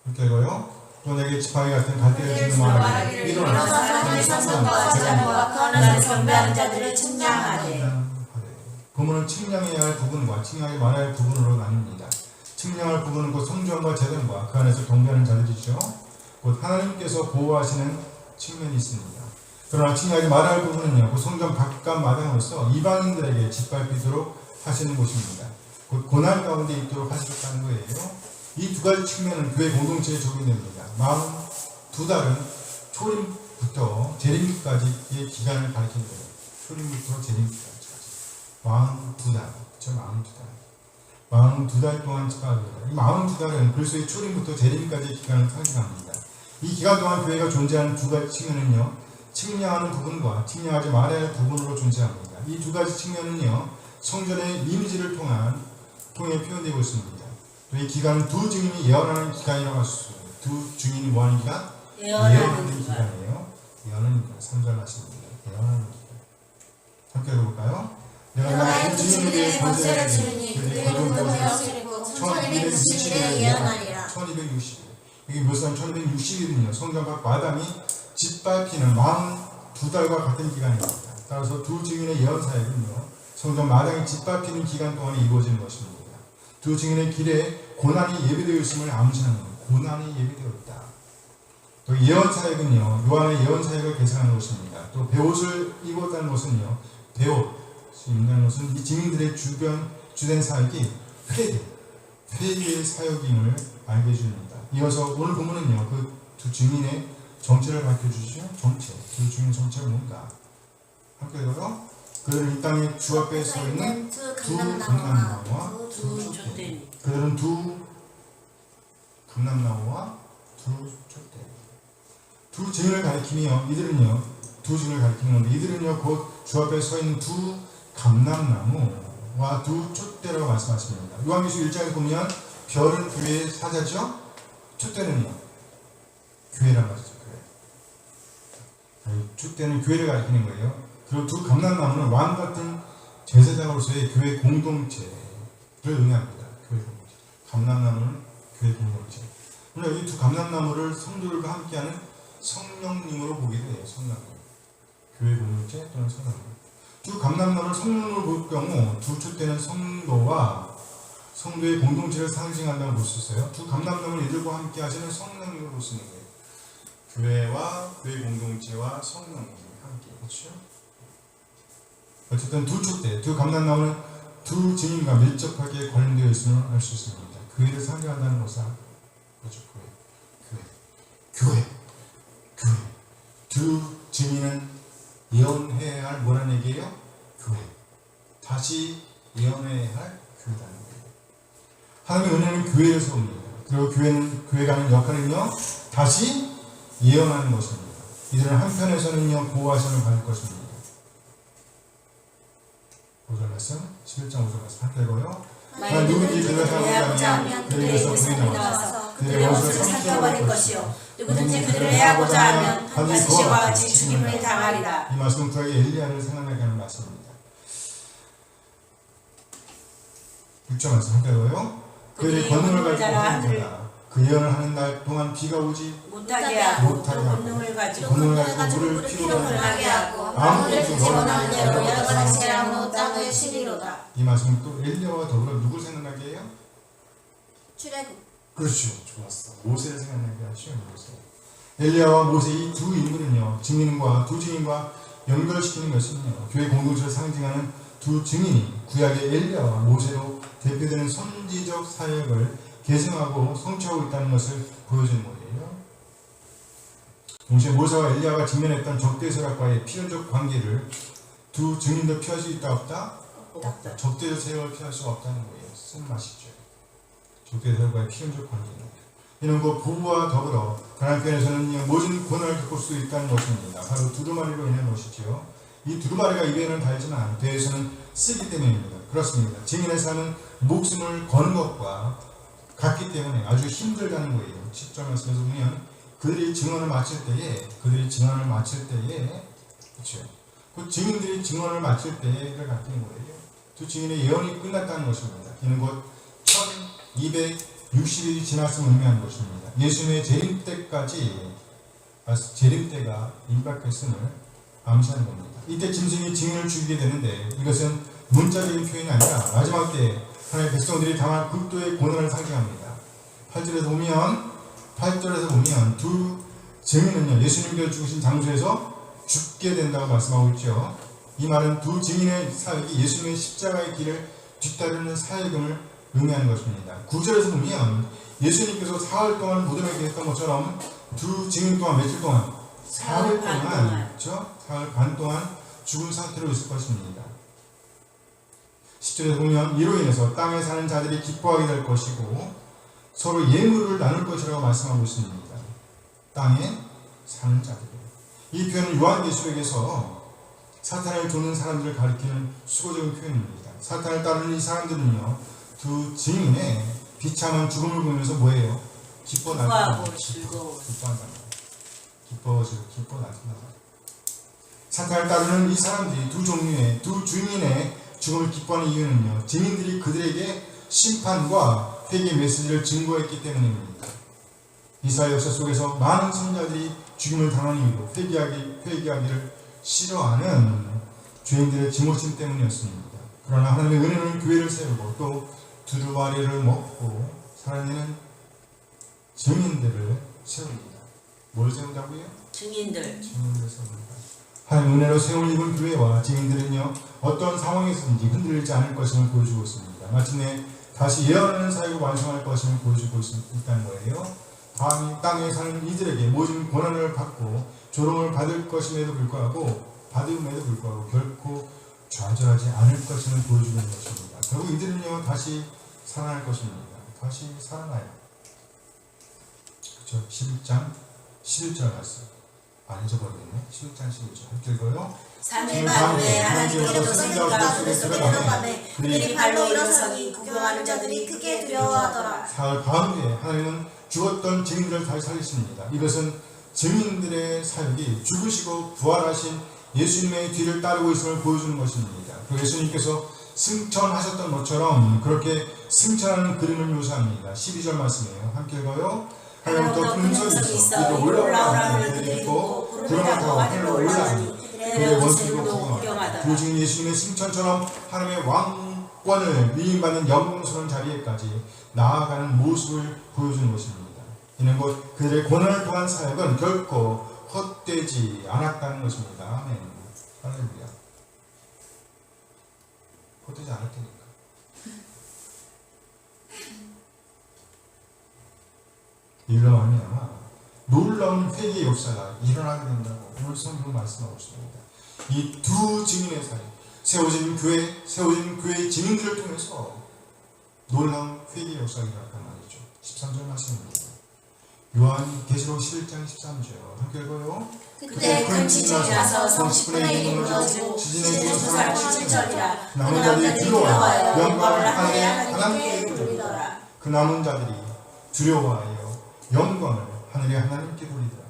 이렇게 읽어요. 또 내게 지팡이 같은 갈대를 주는 말하기를 일어나서
하나님의 성전과 제단과 그 안에서 경배하는 자들을 측량하되.
본문은 측량해야 할 부분과 측량하지 말아야 할 부분으로 나뉩니다. 측량할 부분은 곧 성전과 제단과 그 안에서 경배하는 자들이죠. 곧 하나님께서 보호하시는 측면이 있습니다. 그러나 측량하지 말아야 할 부분은요, 그 성전 바깥 마당으로서 이방인들에게 짓밟히도록 하시는 곳입니다. 곧 고난 가운데 있도록 하시겠다는 거예요. 이 두 가지 측면은 교회 공동체에 적용됩니다. 42달은 초림부터 재림까지의 기간을 가리키는 거예요. 초림부터 재림까지. 42달. 그렇죠? 42달 동안 집합합니다. 이 42달은 그리스도의 초림부터 재림까지의 기간을 상징합니다. 이 기간 동안 교회가 존재하는 두 가지 측면은요, 측량하는 부분과 측량하지 말아야 할 부분으로 존재합니다. 이 두 가지 측면은요, 성전의 이미지를 통해 표현되고 있습니다. 또 이 기간은 두 증인이 예언하는 기간이라고 할 수 있습니다. 두 증인이 뭐하는 기간? 예언하는 기간이에요. 예언하는 기간. 3절 말씀입니다. 예언하는 기간. 함께 읽어볼까요? 내가 그 증인에게 권세를 주리니 그들의 모든 되었으리고 1260일에 예언하리라. 1260일. 이게 몇살 1260일은요. 성전 밖 마당이 짓밟히는 42달과 같은 기간입니다. 따라서 두 증인의 예언 사역은요. 성전 마당이 짓밟히는 기간 동안에 이루어지는 것입니다. 두 증인의 길에 고난이 예비되어 있음을 암시하는 거예요. 고난이 예비되어 있다. 또 예언 사역은요. 요한의 예언 사역을 개설하는 것입니다. 또 베옷을 입었다는 것은요. 베옷, 것이 있는 것은 이 증인들의 주된 사역이 회개의 사역임을 알게 해줍니다. 이어서 오늘 본문은요, 그 두 증인의 정체를 밝혀주시죠. 두 증인 정체가 뭔가? 함께 읽어요. 그들은 이 땅에 주 앞에 서 있는 두 감람나무와 두 촛대. 그들은 두 감람나무와 두 촛대. 두 증인을 가리키며 이들은요, 두 증인을 가리키는 건데 이들은요, 곧 주 앞에 서 있는 두 감람나무와 두 촛대라고 말씀하십니다. 요한계시록 1장에 보면 별은 교회의 사자죠. 촛대는요, 교회란 말이죠. 촛대는 교회를 가리키는 거예요. 그리고 두 감람나무는 왕 같은 제사장으로서의 교회 공동체를 의미합니다. 교회 공동체. 감람나무는 교회 공동체. 물론 여기 두 감람나무를 성도들과 함께하는 성령님으로 보기도 해요. 성령님. 교회 공동체 또는 성령님. 두 감람나무를 성령으로 볼 경우 두 촛대는 성도와 성도의 공동체를 상징한다고 볼 수 있어요. 두 감람나무는 이들과 함께 하시는 성령님으로 볼 수 있는 거예요. 교회와 교회 공동체와 성령님이 함께. 그렇죠? 어쨌든 두 촛대, 두 감람나무는 두 증인과 밀접하게 관련되어 있음을 알 수 있습니다. 교회를 상징한다는 것은 그렇죠. 교회. 두 증인은 예언해야 할 뭐라는 얘기예요? 교회. 다시 예언해야 할 교회라는 거예요. 하나님의 은혜는 교회를 세웁니다. 그리고 교회가 하는 역할은요, 다시 예언하는 것입니다. 이들은 한편에서는요, 보호하심을 받을 것입니다. 5절 말씀, 11장 5절 말씀 함께 읽어요. 만약 누구든지 그들을 해하고자 하면 그들의 입에서 불이 나와서 그들의 원수를 삼켜버릴 것이요 누구든지 그들을 해하고자 하면 반드시 그와 같이 죽임을 당하리라. 이 말씀은 구약의 엘리야를 생각나게 하는 말씀입니다. 6절 말씀 함께 읽어요. 그들이 권능을 가지고 하는 거다. 그 예언을 하는 날 동안 비가 오지
못하게 하고 또 권능을 가지고
물을
피로를 하게 하고 아무를 주지 원하는 대로 여러 가지 재앙으로 땅을 치리로다.
이 말씀은 또 엘리야와 더불어 누굴 생각나게 해요?
출애굽.
그렇죠. 좋았어. 모세를 생각나게 하시오. 모세. 엘리야와 모세 이 두 인물은요, 두 증인과 연결시키는 것은요, 교회 공동체를 상징하는 두 증인이 구약의 엘리야와 모세로 대표되는 선지적 사역을 계승하고 성취하고 있다는 것을 보여주는 거예요. 동시에 모세와 엘리야가 직면했던 적대세력과의 필연적 관계를 두 증인도 피할 수 있다 없다?
없다.
적대적 세력을 피할 수 없다는 거예요. 쓴 맛이죠. 적대세력과의 필연적 관계는 이런 것 보호와 더불어 다른 편에서는 모든 고난을 겪을 수 있다는 것입니다. 바로 두루마리로 인한 것이죠. 이 두루마리가 입에는 달지만 배에서는 쓰기 때문입니다. 그렇습니다. 증인의 삶은 목숨을 거는 것과 같기 때문에 아주 힘들다는 거예요. 10절 말씀에서 보면 그들이 증언을 마칠 때에 그렇죠. 그 증인들이 증언을 마칠 때를 갖는 거예요. 두 증인의 예언이 끝났다는 것입니다. 이는 곧 1260일이 지났음을 의미하는 것입니다. 예수님의 재림때가 임박했음을 암시하는 겁니다. 이때 짐승이 증인을 죽이게 되는데 이것은 문자적인 표현이 아니라 마지막 때 하나님의 백성들이 당한 극도의 고난을 상징합니다. 8절에서 보면 두 증인은요, 예수님께서 죽으신 장소에서 죽게 된다고 말씀하고 있죠. 이 말은 두 증인의 사역이 예수님의 십자가의 길을 뒤따르는 사역임을 의미하는 것입니다. 9절에서 보면 예수님께서 사흘 동안 무덤에 계셨던 것처럼 두 증인 또한 며칠 동안? 사흘 동안, 그렇죠? 사흘 반 동안 죽은 상태로 있을 것입니다. 10절에 보면 이로 인해서 땅에 사는 자들이 기뻐하게 될 것이고 서로 예물을 나눌 것이라고 말씀하고 있습니다. 땅에 사는 자들. 이 표현은 요한계시록에서 사탄을 돕는 사람들을 가리키는 수고적인 표현입니다. 사탄을 따르는 이 사람들은요, 두 증인의 비참한 죽음을 보면서 뭐예요? 기뻐나고 기뻐한다. 기뻐나다. 사탄을 따르는 이 사람들이 두 증인의 죽음을 기뻐하는 이유는요, 증인들이 그들에게 심판과 회개 메시지를 증거했기 때문입니다. 이스라엘 역사 속에서 많은 선지자들이 죽임을 당한 이유도 회개하기를 싫어하는 죄인들의 증오심 때문이었습니다. 그러나 하나님의 은혜는 교회를 세우고 또 두루마리를 먹고 살아내는 증인들을 세웁니다. 뭘 세운다고요?
증인들
세웁니다. 하나님 은혜로 세월 입은 교회와 증인들은요 어떤 상황에서든지 흔들리지 않을 것임을 보여주고 있습니다. 마침내 다시 예언하는 사역을 완성할 것임을 보여주고 있다는 거예요. 땅에 사는 이들에게 모든 권한을 받고 조롱을 받을 것임에도 불구하고 결코 좌절하지 않을 것임을 보여주는 것입니다. 결국 이들은요 다시 살아날 것입니다. 다시 살아나요. 그렇죠? 11장 11절 말씀 안 잊어버리겠네. 11장 11절 함께 읽어요.
3일 반 후에 하나님께로부터 생각과 그의 속에 들어가매 그들이 발로 일어서니 구경하는 자들이 크게 두려워하더라.
사흘 반 후에 하나님은 죽었던 증인들을 다시 살리십니다. 이것은 증인들의 사역이 죽으시고 부활하신 예수님의 뒤를 따르고 있음을 보여주는 것입니다. 그리고 예수님께서 승천하셨던 것처럼 그렇게 승천하는 그림을 묘사합니다. 12절 말씀이에요. 함께 읽어요. 하나님부터 큰 음성이 있어 올라오라 그들이 듣고 구름을 타고 하늘로 올라가니 그들의 원수들도 구경하더라. 그 증인 예수님의 승천처럼 하나님의 왕권을 위임받는 영광스러운 자리에까지 나아가는 모습을 보여주는 것입니다. 이는 곧 그들의 고난을 통한 사역은 결코 헛되지 않았다는 것입니다. 아멘. 할렐루야. 헛되지 않았다니까. 이로 말미암아 놀라운 회개의 역사가 일어나게 된다고 오늘 성경은 말씀하고 있습니다. 이 두 증인의 사이, 세워진 교회의 증인들을 통해서 놀라운 회개의 역사가 일어났단 말이죠. 13절 말씀입니다. 요한계시록 11장 13절 함께 읽어요.
그때 큰 지진이 나서 성 10분의 1이 무너지고 지진의 두 사람이 7절이라. 그 남은 자들이 두려워하여 영광을 하나님께 돌리더라.
그 남은 자들이 두려워하여 영광을 하늘의 하나님께 돌리더라.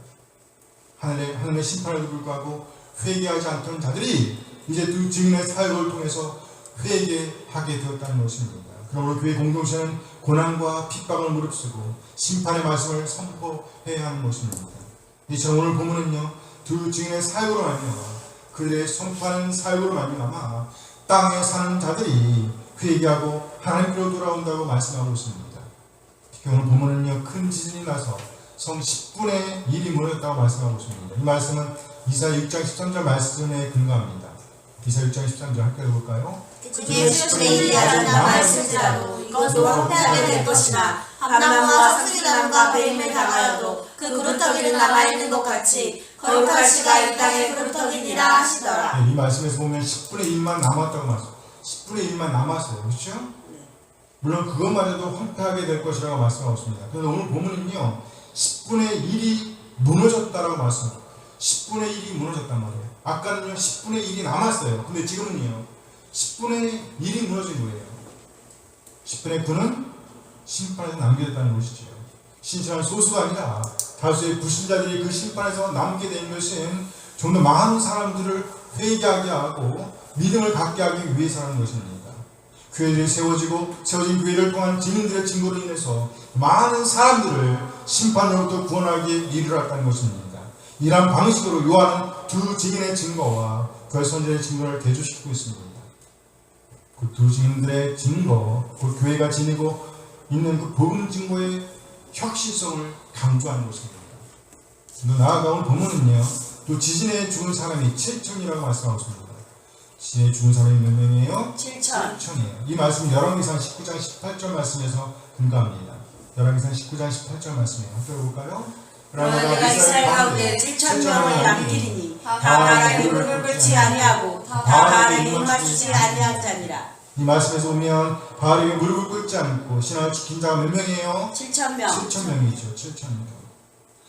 하늘의 심판에도 불구하고 회개하지 않던 자들이 이제 두 증인의 사역을 통해서 회개하게 되었다는 것입니다. 그러므로 교회 공동체는 고난과 핍박을 무릅쓰고 심판의 말씀을 선포해야 하는 것입니다. 이처럼 오늘 본문은요 두 증인의 사역으로 말미암아 그들의 선포하는 사역으로 말미암아 땅에 사는 자들이 회개하고 하나님께로 돌아온다고 말씀하고 있습니다. 특히 오늘 본문은요 큰 지진이 나서 성 10분의 1이 무너졌다고 말씀하고 있습니다. 이 말씀은 이사야 6장 13절 말씀에 근거합니다. 이사야 6장 13절 함께 읽어볼까요?
그게 10분의 1이 아직 남아있을지라도 이것도 황폐하게 될 것이나 밤나무와 상수나무가 배임을 당하여도 그 그루터기는 남아있는 것 같이 거룩할 씨가 이 땅에 그루터기니라 하시더라.
네, 이 말씀에서 보면 10분의 1만 남았다고 말씀. 10분의 1만 남았어요. 그렇죠? 물론 그것마저도 황폐하게 될 것이라고 말씀하고 있습니다. 그런데 오늘 보면은요 10분의 1이 무너졌다라고 말씀합니다. 10분의 1이 무너졌단 말이에요. 아까는요 10분의 1이 남았어요. 근데 지금은요 10분의 1이 무너진 거예요. 10분의 9는 심판에서 남겨졌다는 것이죠. 신실한 소수가 아니라 다수의 불신자들이 그 심판에서 남게 된 것은 좀 더 많은 사람들을 회개하게 하고 믿음을 갖게 하기 위해서라는 것입니다. 교회들이 세워진 교회를 통한 증인들의 증거로 인해서 많은 사람들을 심판으로부터 구원하기에 이르렀다는 것입니다. 이러한 방식으로 요한은 두 증인의 증거와 그 선지자의 증거를 대조시키고 있습니다. 그 두 증인들의 증거, 그 교회가 지니고 있는 그 복음 증거의 혁신성을 강조하는 것입니다. 나아가 오늘 본문은요, 또 지진에 죽은 사람이 7천이라고 말씀하고 있습니다. 지진에 죽은 사람이 몇 명이에요? 7천이에요. 이 말씀 열왕기상 19장 18절 말씀에서 근거합니다. 열왕기상 19장 18절 말씀이에요. 함께 볼까요?
그러나 내가 이스라엘 가운데 7,000명을 남기리니 다 바알에게 무릎을 꿇지 아니하고 다 바알에게 입 맞추지 아니한 자니라.
이 말씀에서 보면 바알에게 무릎을 꿇지 않고 신앙을 지킨 자가 몇 명이에요?
7,000명.
7,000명이죠. 7,000명.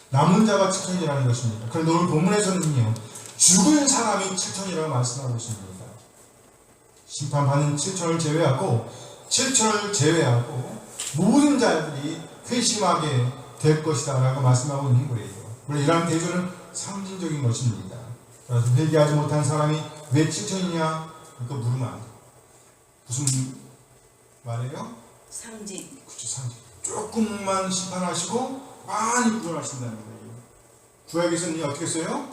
남은 자가 7,000이라는 것입니다. 그런데 오늘 본문에서는요, 죽은 사람이 7,000이라고 말씀하고 있습니다. 심판받는 7,000을 제외하고 모든 자들이 회심하게 될 것이다 라고 말씀하고 있는 거예요. 물론 이러한 대조는 상징적인 것입니다. 그래서 회개하지 못한 사람이 왜 7,000이냐? 그러니까 물으면 무슨 말이에요?
상징.
그렇죠, 상징. 조금만 심판하시고 많이 구원하신다는 거예요. 구약에서는 어떻게 써요?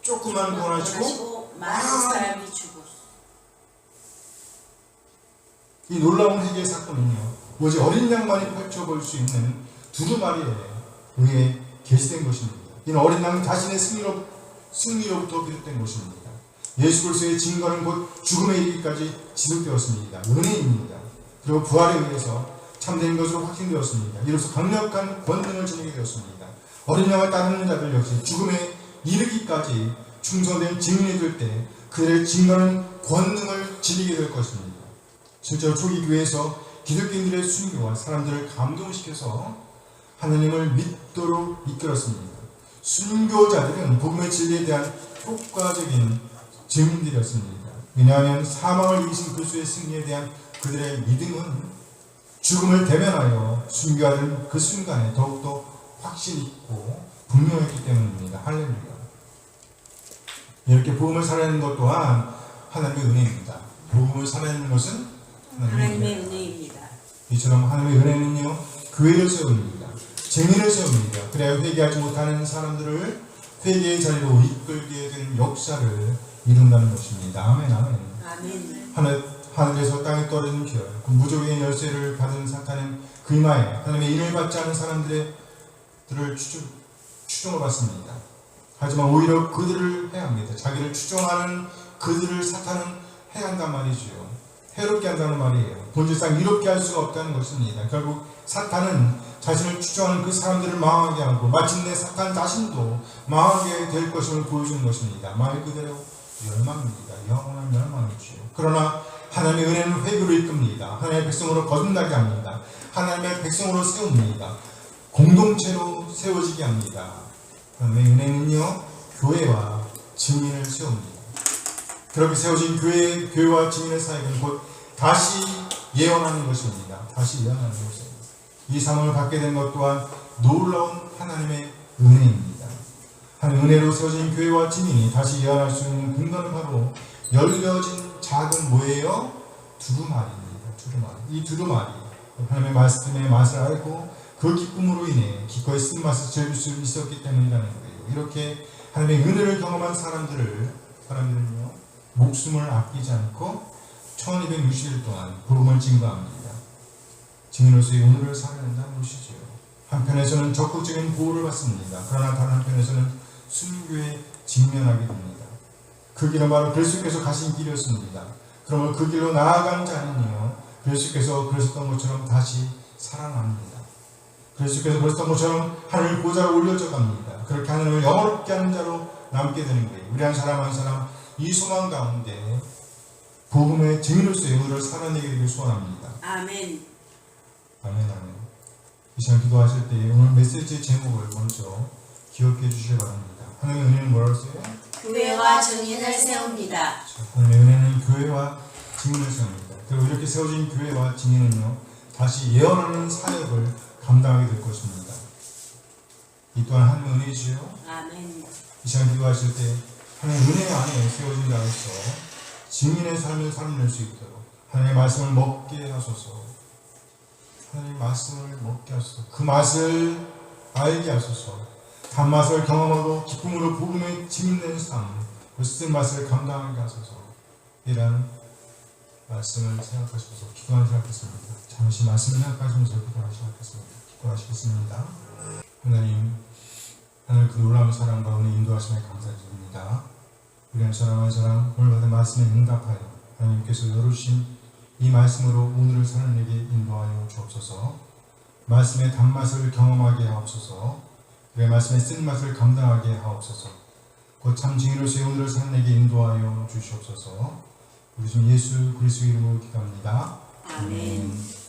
조금만 구원하시고
많은 사람이 죽었어.
이 놀라운 회개의 사건은요, 오직 어린 양만이 펼쳐볼 수 있는 두루마리에 의해 게시된 것입니다. 이는 어린 양 자신의 승리로부터 비롯된 것입니다. 예수 그리스도의 증거는 곧 죽음에 이르기까지 지속되었습니다. 은혜입니다. 그리고 부활에 의해서 참된 것으로 확신되었습니다. 이로써 강력한 권능을 지니게 되었습니다. 어린 양을 따르는 자들 역시 죽음에 이르기까지 충성된 증인이 될 때 그들의 증거는 권능을 지니게 될 것입니다. 실제로 초기 교회에서 기독교인들의 순교와 사람들을 감동시켜서 하나님을 믿도록 이끌었습니다. 순교자들은 복음의 진리에 대한 효과적인 증인들이었습니다. 왜냐하면 사망을 이기신 그리스도의 승리에 대한 그들의 믿음은 죽음을 대면하여 순교하는 그 순간에 더욱더 확신 있고 분명했기 때문입니다. 할렐루야. 이렇게 복음을 살아내는 것 또한 하나님의 은혜입니다. 복음을 살아내는 것은
하나님의 은혜입니다.
이처럼 하나님의 은혜는요, 교회를 세웁니다. 증인을 세웁니다. 그래야 회개하지 못하는 사람들을 회개의 자리로 이끌게 되는 역사를 이룬다는 것입니다. 아멘, 아멘.
아멘.
하늘에서 땅에 떨어진 기열, 그 무적의 열쇠를 받은 사탄은 그 이마에 하나님의 인을 받지 않은 사람들을 추종해 봤습니다. 하지만 오히려 그들을 해합니다. 자기를 추종하는 그들을 사탄은 해한단 말이지요. 해롭게 한다는 말이에요. 본질상 이롭게 할 수가 없다는 것입니다. 결국 사탄은 자신을 추종하는 그 사람들을 망하게 하고 마침내 사탄 자신도 망하게 될 것임을 보여주는 것입니다. 말 그대로 멸망입니다. 영원한 멸망이지요. 그러나 하나님의 은혜는 회개로 이끕니다. 하나님의 백성으로 거듭나게 합니다. 하나님의 백성으로 세웁니다. 공동체로 세워지게 합니다. 하나님의 은혜는요, 교회와 증인을 세웁니다. 그렇게 세워진 교회와 증인의 사역은 곧 다시 예언하는 것입니다. 다시 예언하는 것입니다. 이 사명을 받게 된 것 또한 놀라운 하나님의 은혜입니다. 하나님의 은혜로 세워진 교회와 증인이 다시 예언할 수 있는 근거는 바로 열려진 작은 뭐예요? 두루마리입니다. 두루마리. 이 두루마리, 하나님의 말씀의 맛을 알고 그 기쁨으로 인해 기꺼이 쓴맛을 즐길 수 있었기 때문이라는 거예요. 이렇게 하나님의 은혜를 경험한 사람들은요, 목숨을 아끼지 않고 1260일 동안 복음을 증거합니다. 증인으로서의 오늘을 살아낸다는 것이지요. 한편에서는 적극적인 보호를 받습니다. 그러나 다른 한편에서는 순교에 직면하게 됩니다. 그 길은 바로 그리스도께서 가신 길이었습니다. 그러면 그 길로 나아간 자는요, 그리스도께서 그러셨던 것처럼 다시 살아납니다. 그리스도께서 그러셨던 것처럼 하늘 보좌로 올려져 갑니다. 그렇게 하나님을 영원롭게 하는 자로 남게 되는 거예요. 우리 한 사람 이 소망 가운데 복음의 증인으로서의 오늘을 살아내게 되길 소원합니다.
아멘.
아멘, 아멘. 이 시간 기도하실 때 오늘 메시지 제목을 먼저 기억해 주시기 바랍니다. 하나님의 은혜는 뭐라고 했어요?
교회와 증인을 세웁니다.
하나님의 은혜는 교회와 증인을 세웁니다. 그리고 이렇게 세워진 교회와 증인은요, 다시 예언하는 사역을 감당하게 될 것입니다. 이 또한 하나님의 은혜지요.
아멘.
이 시간 기도하실 때 하나님의 은혜 안에 세워진 자로서 증인의 삶을 살아낼 수 있도록 하나님의 말씀을 먹게 하소서. 하나님의 말씀을 먹게 하소서. 그 맛을 알게 하소서. 단맛을 경험하고 기쁨으로 복음에 증인되는 삶, 그 쓴맛을 감당하게 하소서. 이라는 말씀을 생각하시면서 기도하기 시작했습니다. 잠시 말씀을 생각하시면서 기도하기 시작했습니다. 기도하시겠습니다. 하나님 그 놀라운 사랑과 은혜 인도하심에 감사드립니다. 우리 한 사람 오늘 받은 말씀에 응답하여 하나님께서 열어주신 이 말씀으로 오늘을 살아내게 인도하여 주옵소서. 말씀의 단맛을 경험하게 하옵소서. 그의 말씀의 쓴맛을 감당하게 하옵소서. 곧 참 증인으로서의 오늘을 살아내게 인도하여 주시옵소서. 우리 주 예수 그리스도 이름으로 기도합니다.
아멘.